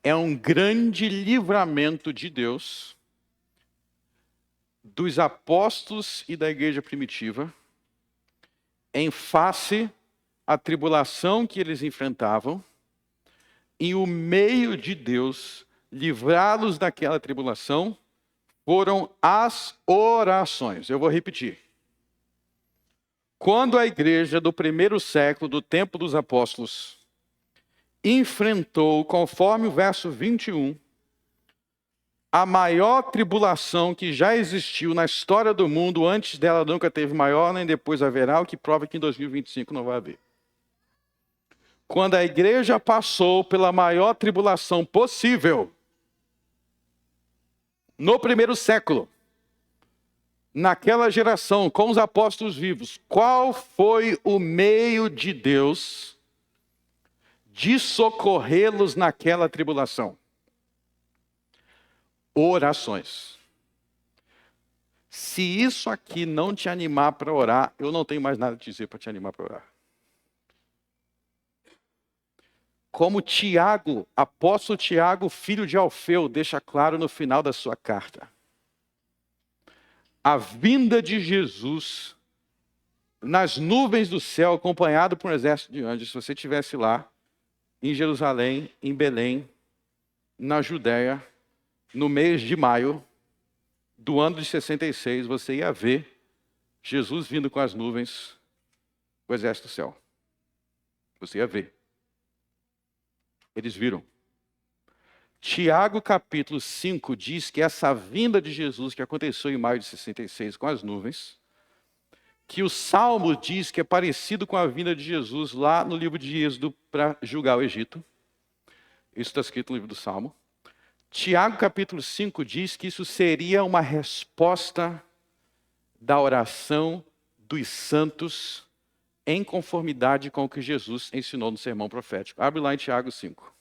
é um grande livramento de Deus dos apóstolos e da igreja primitiva em face à tribulação que eles enfrentavam, e o meio de Deus livrá-los daquela tribulação foram as orações. Eu vou repetir. Quando a igreja do primeiro século, do tempo dos apóstolos, enfrentou, conforme o verso 21, a maior tribulação que já existiu na história do mundo, antes dela nunca teve maior, nem depois haverá, o que prova que em 2025 não vai haver. Quando a igreja passou pela maior tribulação possível, no primeiro século, naquela geração, com os apóstolos vivos, qual foi o meio de Deus de socorrê-los naquela tribulação? Orações. Se isso aqui não te animar para orar, eu não tenho mais nada a dizer para te animar para orar. Como Tiago, apóstolo Tiago, filho de Alfeu, deixa claro no final da sua carta. A vinda de Jesus nas nuvens do céu, acompanhado por um exército de anjos. Se você estivesse lá, em Jerusalém, em Belém, na Judéia, no mês de maio do ano de 66, você ia ver Jesus vindo com as nuvens, o exército do céu. Você ia ver. Eles viram. Tiago capítulo 5 diz que essa vinda de Jesus que aconteceu em maio de 66 com as nuvens, que o Salmo diz que é parecido com a vinda de Jesus lá no livro de Êxodo para julgar o Egito. Isso está escrito no livro do Salmo. Tiago capítulo 5 diz que isso seria uma resposta da oração dos santos em conformidade com o que Jesus ensinou no sermão profético. Abre lá em Tiago 5.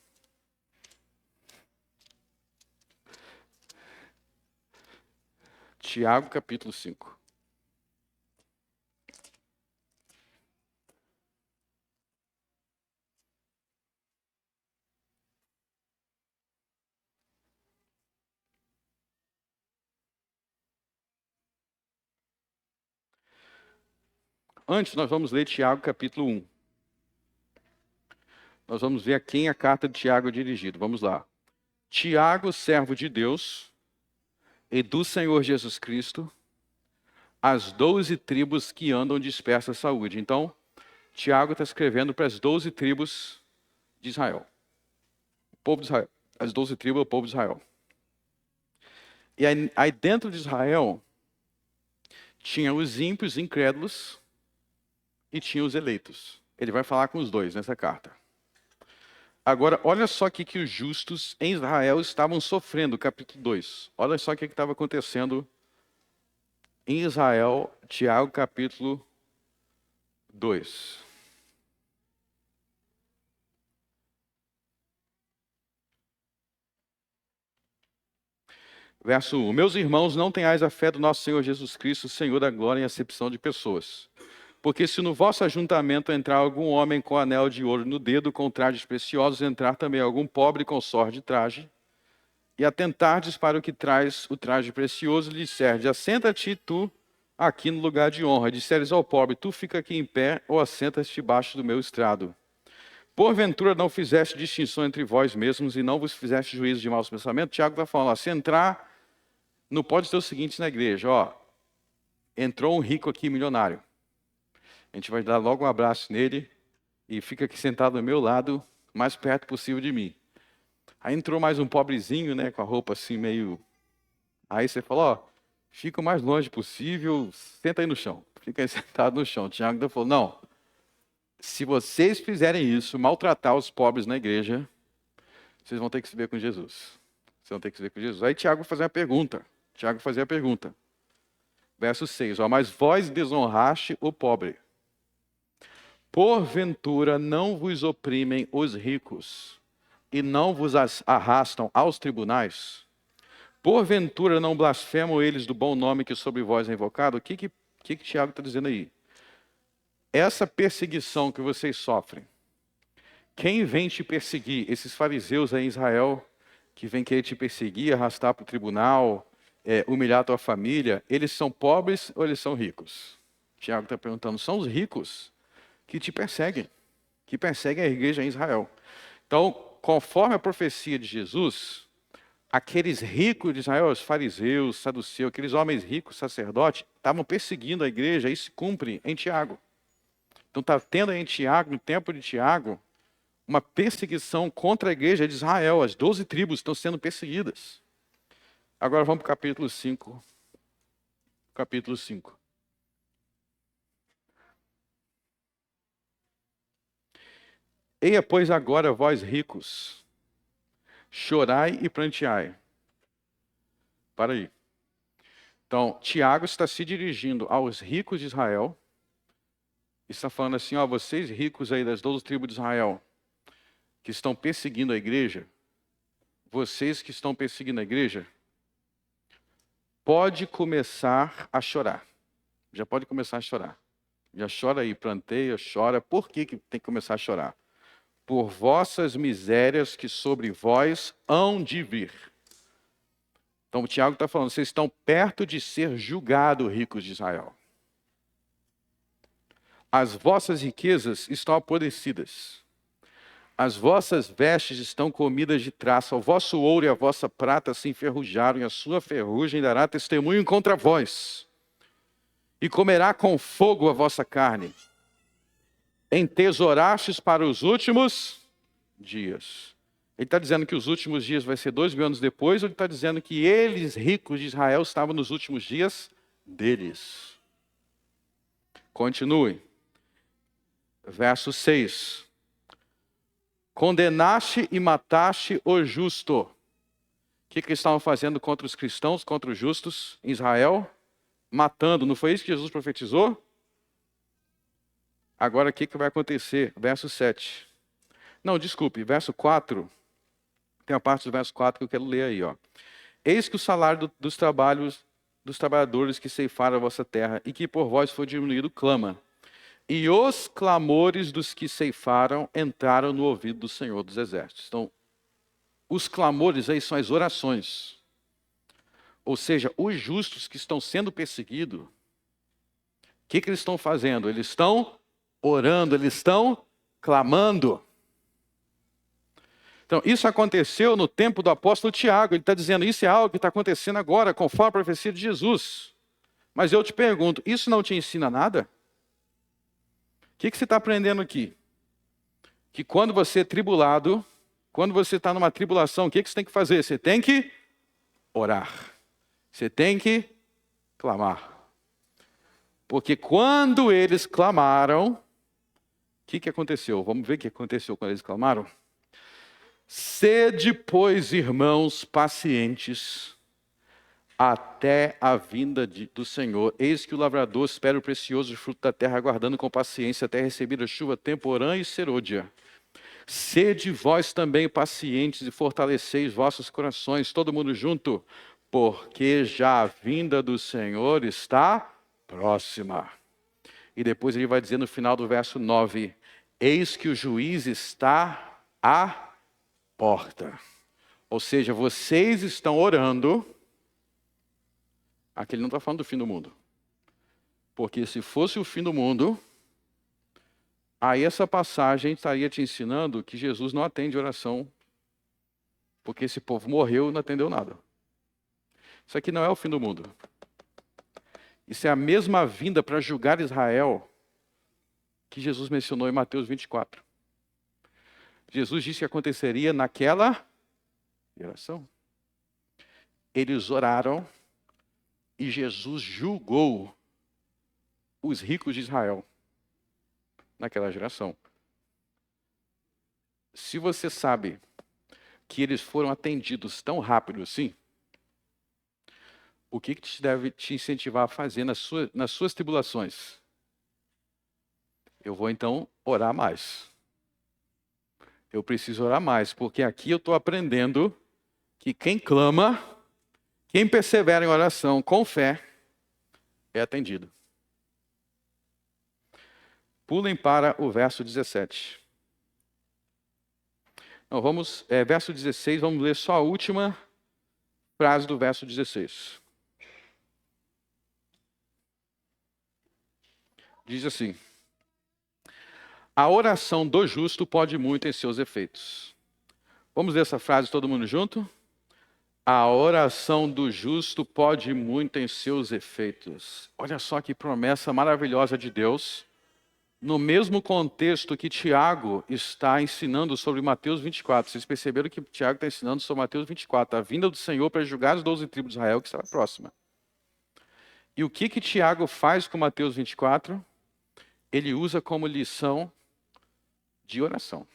Tiago capítulo 5. Antes, nós vamos ler Tiago, capítulo 1. Nós vamos ver a quem a carta de Tiago é dirigida. Vamos lá. Tiago, servo de Deus e do Senhor Jesus Cristo, as 12 tribos que andam dispersas à saúde. Então, Tiago está escrevendo para as 12 tribos de Israel. O povo de Israel. As 12 tribos é o povo de Israel. E aí dentro de Israel, tinha os ímpios, incrédulos, e tinha os eleitos. Ele vai falar com os dois nessa carta. Agora, olha só o que os justos em Israel estavam sofrendo, capítulo 2. Olha só o que estava acontecendo em Israel, Tiago, capítulo 2. Verso 1. Meus irmãos, não tenhais a fé do nosso Senhor Jesus Cristo, Senhor da glória, em acepção de pessoas. Porque se no vosso ajuntamento entrar algum homem com anel de ouro no dedo, com trajes preciosos, entrar também algum pobre com sorte de traje, e atentardes para o que traz o traje precioso, lhe disserdes, assenta-te tu aqui no lugar de honra. Disseres ao pobre, tu fica aqui em pé, ou assentas-te debaixo do meu estrado. Porventura não fizeste distinção entre vós mesmos, e não vos fizeste juízo de maus pensamentos? Tiago está falando, se entrar, não pode ter o seguinte na igreja, entrou um rico aqui, milionário. A gente vai dar logo um abraço nele e fica aqui sentado ao meu lado, mais perto possível de mim. Aí entrou mais um pobrezinho, né, com a roupa assim meio... Aí você fala, fica o mais longe possível, senta aí no chão. Fica aí sentado no chão. Tiago falou, não, se vocês fizerem isso, maltratar os pobres na igreja, vocês vão ter que se ver com Jesus. Vocês vão ter que se ver com Jesus. Aí Tiago vai fazer uma pergunta. Tiago fazia a pergunta. Verso 6, mas vós desonraste o pobre. Porventura não vos oprimem os ricos e não vos arrastam aos tribunais? Porventura não blasfemam eles do bom nome que sobre vós é invocado? O que Tiago está dizendo aí? Essa perseguição que vocês sofrem, quem vem te perseguir? Esses fariseus aí em Israel, que vem querer te perseguir, arrastar para o tribunal, humilhar a tua família, eles são pobres ou eles são ricos? Tiago está perguntando, são os ricos que te perseguem, que perseguem a igreja em Israel. Então, conforme a profecia de Jesus, aqueles ricos de Israel, os fariseus, saduceus, aqueles homens ricos, sacerdotes, estavam perseguindo a igreja, e isso se cumpre em Tiago. Então está tendo em Tiago, no tempo de Tiago, uma perseguição contra a igreja de Israel. As 12 tribos estão sendo perseguidas. Agora vamos para o capítulo 5. Capítulo 5. Eia, pois agora, vós ricos, chorai e pranteai. Para aí. Então, Tiago está se dirigindo aos ricos de Israel. Está falando assim, vocês ricos aí das 12 tribos de Israel, que estão perseguindo a igreja, vocês que estão perseguindo a igreja, pode começar a chorar. Já pode começar a chorar. Já chora aí, planteia, chora. Por que tem que começar a chorar? Por vossas misérias que sobre vós hão de vir. Então o Tiago está falando, vocês estão perto de ser julgados, ricos de Israel. As vossas riquezas estão apodrecidas. As vossas vestes estão comidas de traça. O vosso ouro e a vossa prata se enferrujaram, e a sua ferrugem dará testemunho contra vós. E comerá com fogo a vossa carne. Entesourastes para os últimos dias. Ele está dizendo que os últimos dias vai ser 2000 anos depois, ou ele está dizendo que eles, ricos de Israel, estavam nos últimos dias deles? Continue. Verso 6. Condenaste e mataste o justo. O que eles estavam fazendo contra os cristãos, contra os justos em Israel? Matando. Não foi isso que Jesus profetizou? Agora o que vai acontecer? Verso 7. Não, desculpe, verso 4. Tem a parte do verso 4 que eu quero ler aí. Eis que o salário dos trabalhadores que ceifaram a vossa terra e que por vós foi diminuído clama. E os clamores dos que ceifaram entraram no ouvido do Senhor dos Exércitos. Então, os clamores aí são as orações. Ou seja, os justos que estão sendo perseguidos, que eles estão fazendo? Eles estão orando, eles estão clamando. Então, isso aconteceu no tempo do apóstolo Tiago. Ele está dizendo, isso é algo que está acontecendo agora, conforme a profecia de Jesus. Mas eu te pergunto, isso não te ensina nada? O que você está aprendendo aqui? Que quando você é tribulado, quando você está numa tribulação, o que você tem que fazer? Você tem que orar. Você tem que clamar. Porque quando eles clamaram, o que aconteceu? Vamos ver o que aconteceu quando eles clamaram? Sede, pois, irmãos, pacientes, até a vinda do Senhor. Eis que o lavrador espera o precioso fruto da terra, aguardando com paciência até receber a chuva temporã e serôdia. Sede vós também pacientes e fortaleceis vossos corações, todo mundo junto, porque já a vinda do Senhor está próxima. E depois ele vai dizer no final do verso 9, eis que o juiz está à porta. Ou seja, vocês estão orando. Aqui ele não está falando do fim do mundo. Porque se fosse o fim do mundo, aí essa passagem estaria te ensinando que Jesus não atende oração. Porque esse povo morreu e não atendeu nada. Isso aqui não é o fim do mundo. Isso é a mesma vinda para julgar Israel que Jesus mencionou em Mateus 24. Jesus disse que aconteceria naquela geração. Eles oraram e Jesus julgou os ricos de Israel naquela geração. Se você sabe que eles foram atendidos tão rápido assim, o que deve te incentivar a fazer nas suas tribulações? Eu vou então orar mais. Eu preciso orar mais, porque aqui eu estou aprendendo que quem clama, quem persevera em oração com fé, é atendido. Pulem para o verso 17. Não, verso 16, vamos ler só a última frase do verso 16. Diz assim: a oração do justo pode muito em seus efeitos. Vamos ler essa frase todo mundo junto? A oração do justo pode muito em seus efeitos. Olha só que promessa maravilhosa de Deus. No mesmo contexto que Tiago está ensinando sobre Mateus 24. Vocês perceberam que Tiago está ensinando sobre Mateus 24. A vinda do Senhor para julgar as 12 tribos de Israel que estava próxima. E o que Tiago faz com Mateus 24? Ele usa como lição de oração.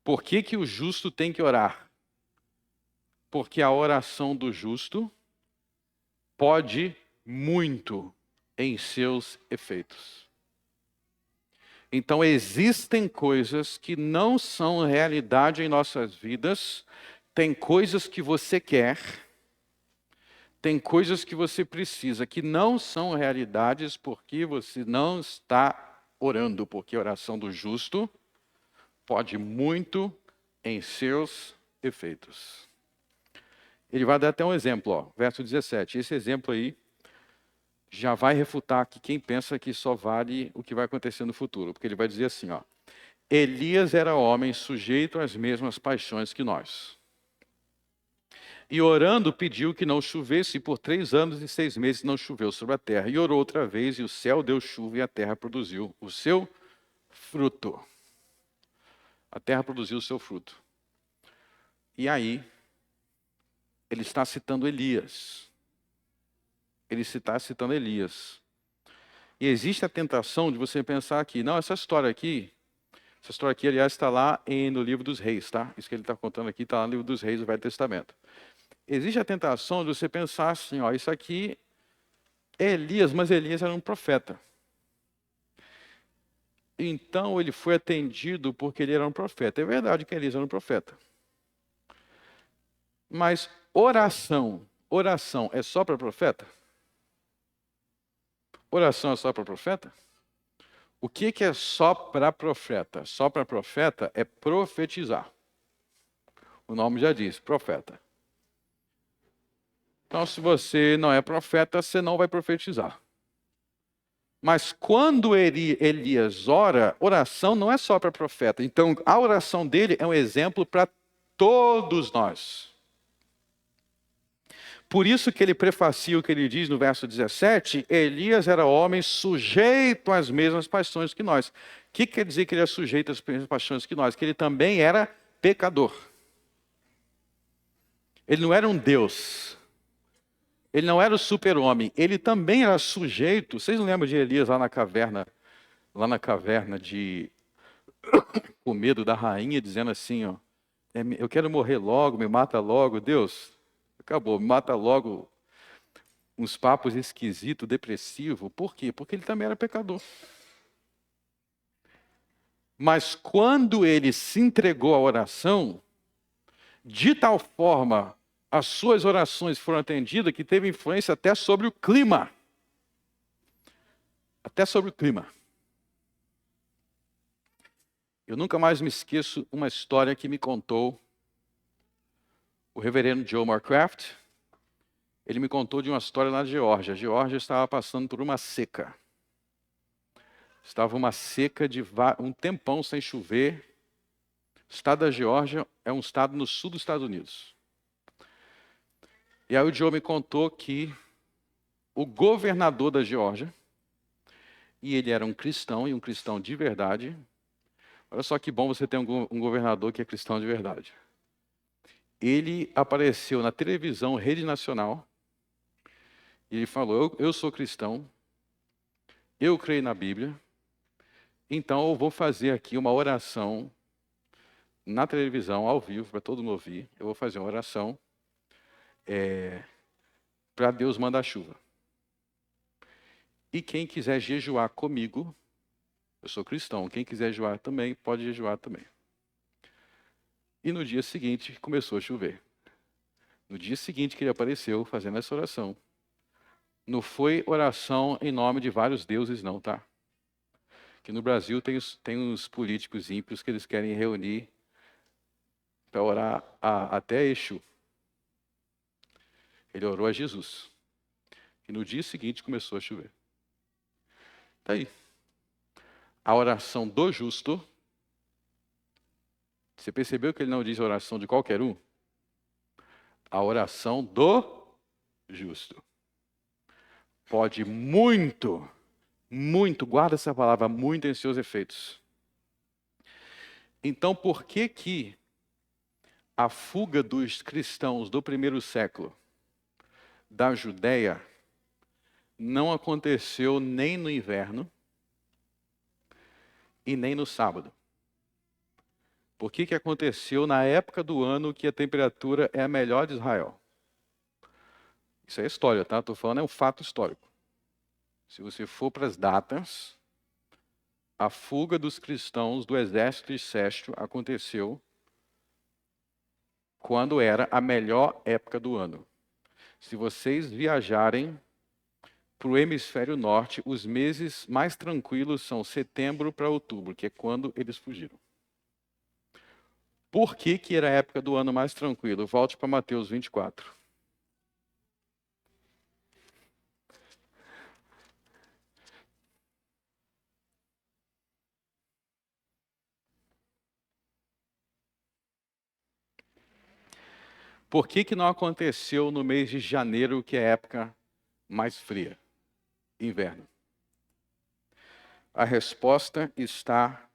Por que o justo tem que orar? Porque a oração do justo pode muito em seus efeitos. Então existem coisas que não são realidade em nossas vidas, tem coisas que você quer, tem coisas que você precisa, que não são realidades porque você não está orando, porque a oração do justo pode muito em seus efeitos. Ele vai dar até um exemplo, verso 17. Esse exemplo aí já vai refutar que quem pensa que só vale o que vai acontecer no futuro. Porque ele vai dizer assim, Elias era homem sujeito às mesmas paixões que nós. E orando pediu que não chovesse, e por 3 anos e 6 meses não choveu sobre a terra. E orou outra vez, e o céu deu chuva, e a terra produziu o seu fruto. A terra produziu o seu fruto. E aí, ele está citando Elias. Ele está citando Elias. E existe a tentação de você pensar aqui, não, essa história aqui, aliás, está lá no livro dos reis, tá? Isso que ele está contando aqui está lá no livro dos reis do Velho Testamento. Existe a tentação de você pensar assim, isso aqui é Elias, mas Elias era um profeta. Então ele foi atendido porque ele era um profeta. É verdade que Elias era um profeta. Mas oração é só para profeta? Oração é só para profeta? O que é só para profeta? Só para profeta é profetizar. O nome já diz, profeta. Então, se você não é profeta, você não vai profetizar. Mas quando Elias ora, oração não é só para profeta. Então, a oração dele é um exemplo para todos nós. Por isso que ele prefacia o que ele diz no verso 17, Elias era homem sujeito às mesmas paixões que nós. O que quer dizer que ele é sujeito às mesmas paixões que nós? Que ele também era pecador. Ele não era um Deus. Ele não era o super-homem. Ele também era sujeito. Vocês não lembram de Elias lá na caverna de com medo da rainha, dizendo assim, ó, eu quero morrer logo, me mata logo, Deus. Acabou, me mata logo. Uns papos esquisitos, depressivos. Por quê? Porque ele também era pecador. Mas quando ele se entregou à oração, de tal forma as suas orações foram atendidas que teve influência até sobre o clima. Até sobre o clima. Eu nunca mais me esqueço uma história que me contou o reverendo Joe Marcraft. Ele me contou de uma história na Geórgia. A Geórgia estava passando por uma seca. Estava uma seca de um tempão sem chover. O estado da Geórgia é um estado no sul dos Estados Unidos. E aí o Joe me contou que o governador da Geórgia, e ele era um cristão, e um cristão de verdade. Olha só que bom você ter um governador que é cristão de verdade. Ele apareceu na televisão, rede nacional, e ele falou, eu sou cristão, eu creio na Bíblia, então eu vou fazer aqui uma oração na televisão, ao vivo, para todo mundo ouvir. Eu vou fazer uma oração para Deus mandar chuva. E quem quiser jejuar comigo, eu sou cristão, quem quiser jejuar também, pode jejuar também. E no dia seguinte, começou a chover. No dia seguinte que ele apareceu fazendo essa oração. Não foi oração em nome de vários deuses não, tá? Que no Brasil tem uns políticos ímpios que eles querem reunir para orar até Exu. Ele orou a Jesus. E no dia seguinte começou a chover. Está aí. A oração do justo. Você percebeu que ele não diz a oração de qualquer um? A oração do justo. Pode muito, guarda essa palavra, muito em seus efeitos. Então, por que a fuga dos cristãos do primeiro século da Judéia não aconteceu nem no inverno e nem no sábado? Por que aconteceu na época do ano que a temperatura é a melhor de Israel? Isso é história, tá? Estou falando, é um fato histórico. Se você for para as datas, a fuga dos cristãos do exército de Séstio aconteceu quando era a melhor época do ano. Se vocês viajarem para o hemisfério norte, os meses mais tranquilos são setembro para outubro, que é quando eles fugiram. Por que era a época do ano mais tranquilo? Volte para Mateus 24. Por que não aconteceu no mês de janeiro, que é a época mais fria? Inverno. A resposta está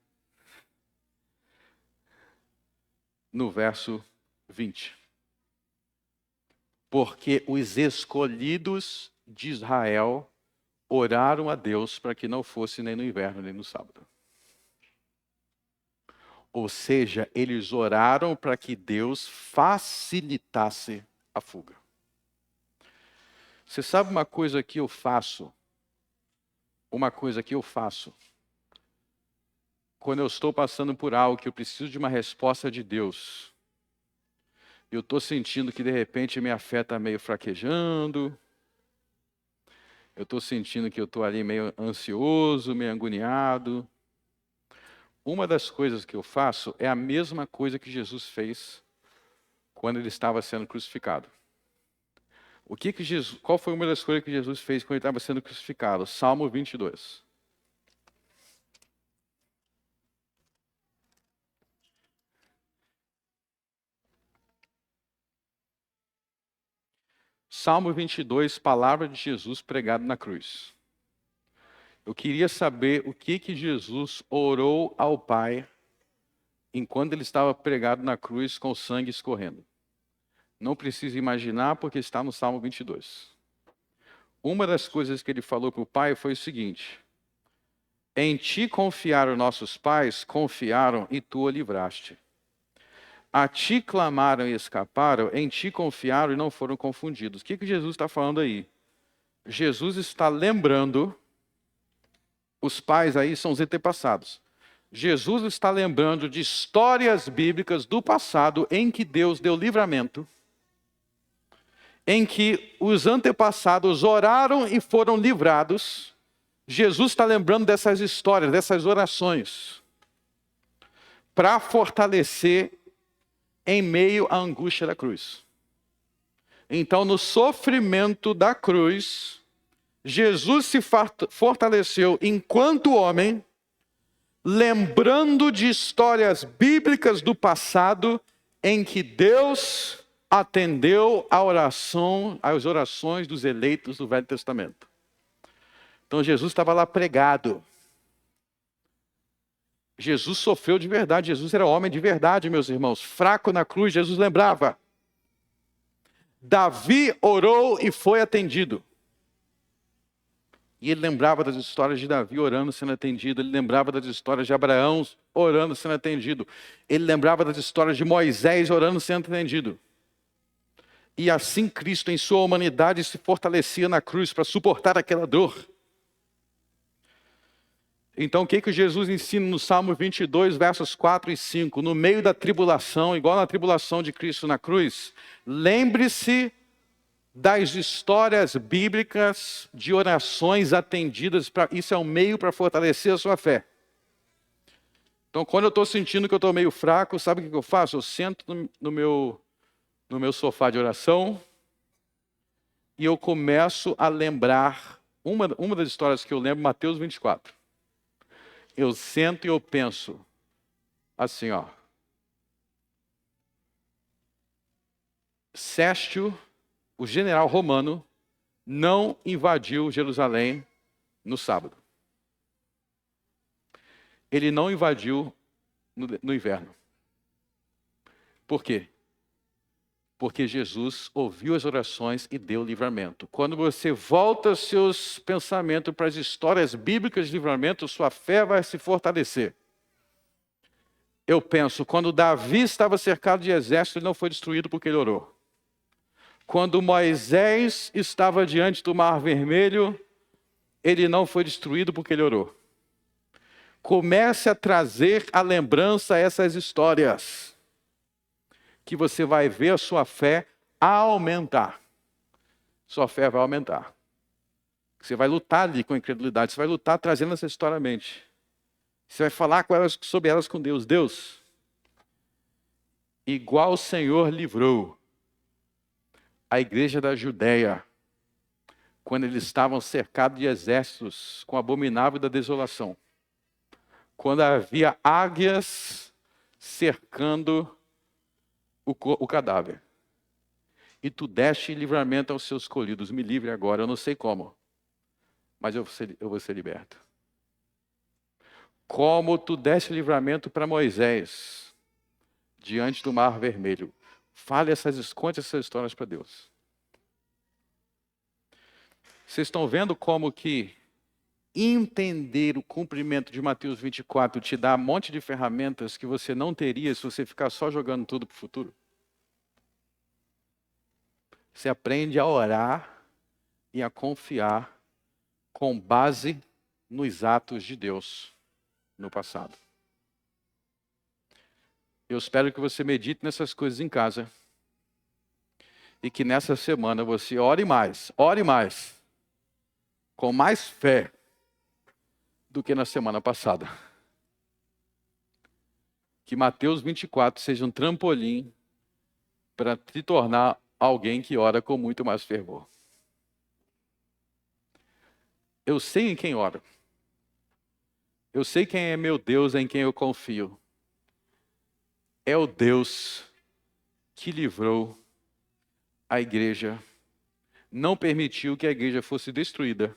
no verso 20. Porque os escolhidos de Israel oraram a Deus para que não fosse nem no inverno nem no sábado. Ou seja, eles oraram para que Deus facilitasse a fuga. Você sabe uma coisa que eu faço? Uma coisa que eu faço quando eu estou passando por algo que eu preciso de uma resposta de Deus. Eu estou sentindo que de repente minha fé está meio fraquejando. Eu estou sentindo que eu estou ali meio ansioso, meio agoniado. Uma das coisas que eu faço é a mesma coisa que Jesus fez quando ele estava sendo crucificado. Qual foi uma das coisas que Jesus fez quando ele estava sendo crucificado? Salmo 22. Salmo 22, palavra de Jesus pregado na cruz. Eu queria saber o que Jesus orou ao Pai enquanto ele estava pregado na cruz com o sangue escorrendo. Não precisa imaginar porque está no Salmo 22. Uma das coisas que ele falou para o Pai foi o seguinte: em ti confiaram nossos pais, confiaram e tu o livraste. A ti clamaram e escaparam, em ti confiaram e não foram confundidos. O que Jesus está falando aí? Jesus está lembrando, os pais aí são os antepassados. Jesus está lembrando de histórias bíblicas do passado em que Deus deu livramento, em que os antepassados oraram e foram livrados. Jesus está lembrando dessas histórias, dessas orações, para fortalecer em meio à angústia da cruz. Então, no sofrimento da cruz, Jesus se fortaleceu enquanto homem, lembrando de histórias bíblicas do passado em que Deus atendeu às orações dos eleitos do Velho Testamento. Então Jesus estava lá pregado. Jesus sofreu de verdade, Jesus era homem de verdade, meus irmãos. Fraco na cruz, Jesus lembrava. Davi orou e foi atendido. E ele lembrava das histórias de Davi orando, sendo atendido. Ele lembrava das histórias de Abraão orando, sendo atendido. Ele lembrava das histórias de Moisés orando, sendo atendido. E assim Cristo, em sua humanidade, se fortalecia na cruz para suportar aquela dor. Então, o que Jesus ensina no Salmo 22, versos 4 e 5? No meio da tribulação, igual na tribulação de Cristo na cruz, lembre-se das histórias bíblicas de orações atendidas. Isso é um meio para fortalecer a sua fé. Então, quando eu estou sentindo que eu estou meio fraco, sabe o que eu faço? Eu sento no meu sofá de oração e eu começo a lembrar, uma das histórias que eu lembro, Mateus 24. Eu sento e eu penso assim, ó. Sérgio, o general romano, não invadiu Jerusalém no sábado. Ele não invadiu no inverno. Por quê? Porque Jesus ouviu as orações e deu livramento. Quando você volta seus pensamentos para as histórias bíblicas de livramento, sua fé vai se fortalecer. Eu penso, quando Davi estava cercado de exército, ele não foi destruído porque ele orou. Quando Moisés estava diante do Mar Vermelho, ele não foi destruído porque ele orou. Comece a trazer à lembrança essas histórias, que você vai ver a sua fé aumentar. Sua fé vai aumentar. Você vai lutar ali com a incredulidade, você vai lutar trazendo essa história à mente. Você vai falar sobre elas com Deus. Deus, igual o Senhor livrou a igreja da Judéia, quando eles estavam cercados de exércitos com abominável da desolação. Quando havia águias cercando o cadáver. E tu deste livramento aos seus escolhidos. Me livre agora, eu não sei como, mas eu vou ser liberto. Como tu deste livramento para Moisés, diante do Mar Vermelho. Conte essas histórias para Deus. Vocês estão vendo como que entender o cumprimento de Mateus 24 te dá um monte de ferramentas que você não teria se você ficar só jogando tudo para o futuro? Você aprende a orar e a confiar com base nos atos de Deus no passado. Eu espero que você medite nessas coisas em casa e que nessa semana você ore mais, com mais fé do que na semana passada. Que Mateus 24 seja um trampolim para te tornar alguém que ora com muito mais fervor. Eu sei em quem oro. Eu sei quem é meu Deus, em quem eu confio. É o Deus que livrou a igreja, não permitiu que a igreja fosse destruída,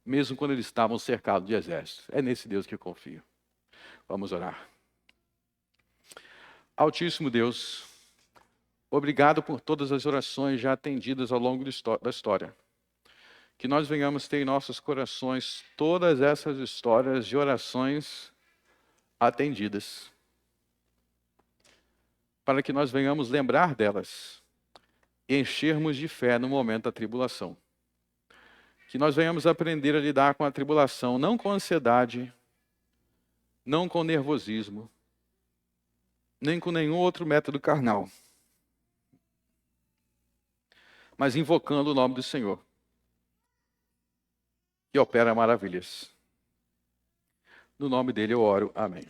mesmo quando eles estavam cercados de exércitos. É nesse Deus que eu confio. Vamos orar. Altíssimo Deus, obrigado por todas as orações já atendidas ao longo da história. Que nós venhamos ter em nossos corações todas essas histórias de orações atendidas, para que nós venhamos lembrar delas e enchermos de fé no momento da tribulação. Que nós venhamos aprender a lidar com a tribulação, não com ansiedade, não com nervosismo, nem com nenhum outro método carnal, mas invocando o nome do Senhor, que opera maravilhas. No nome dele eu oro. Amém.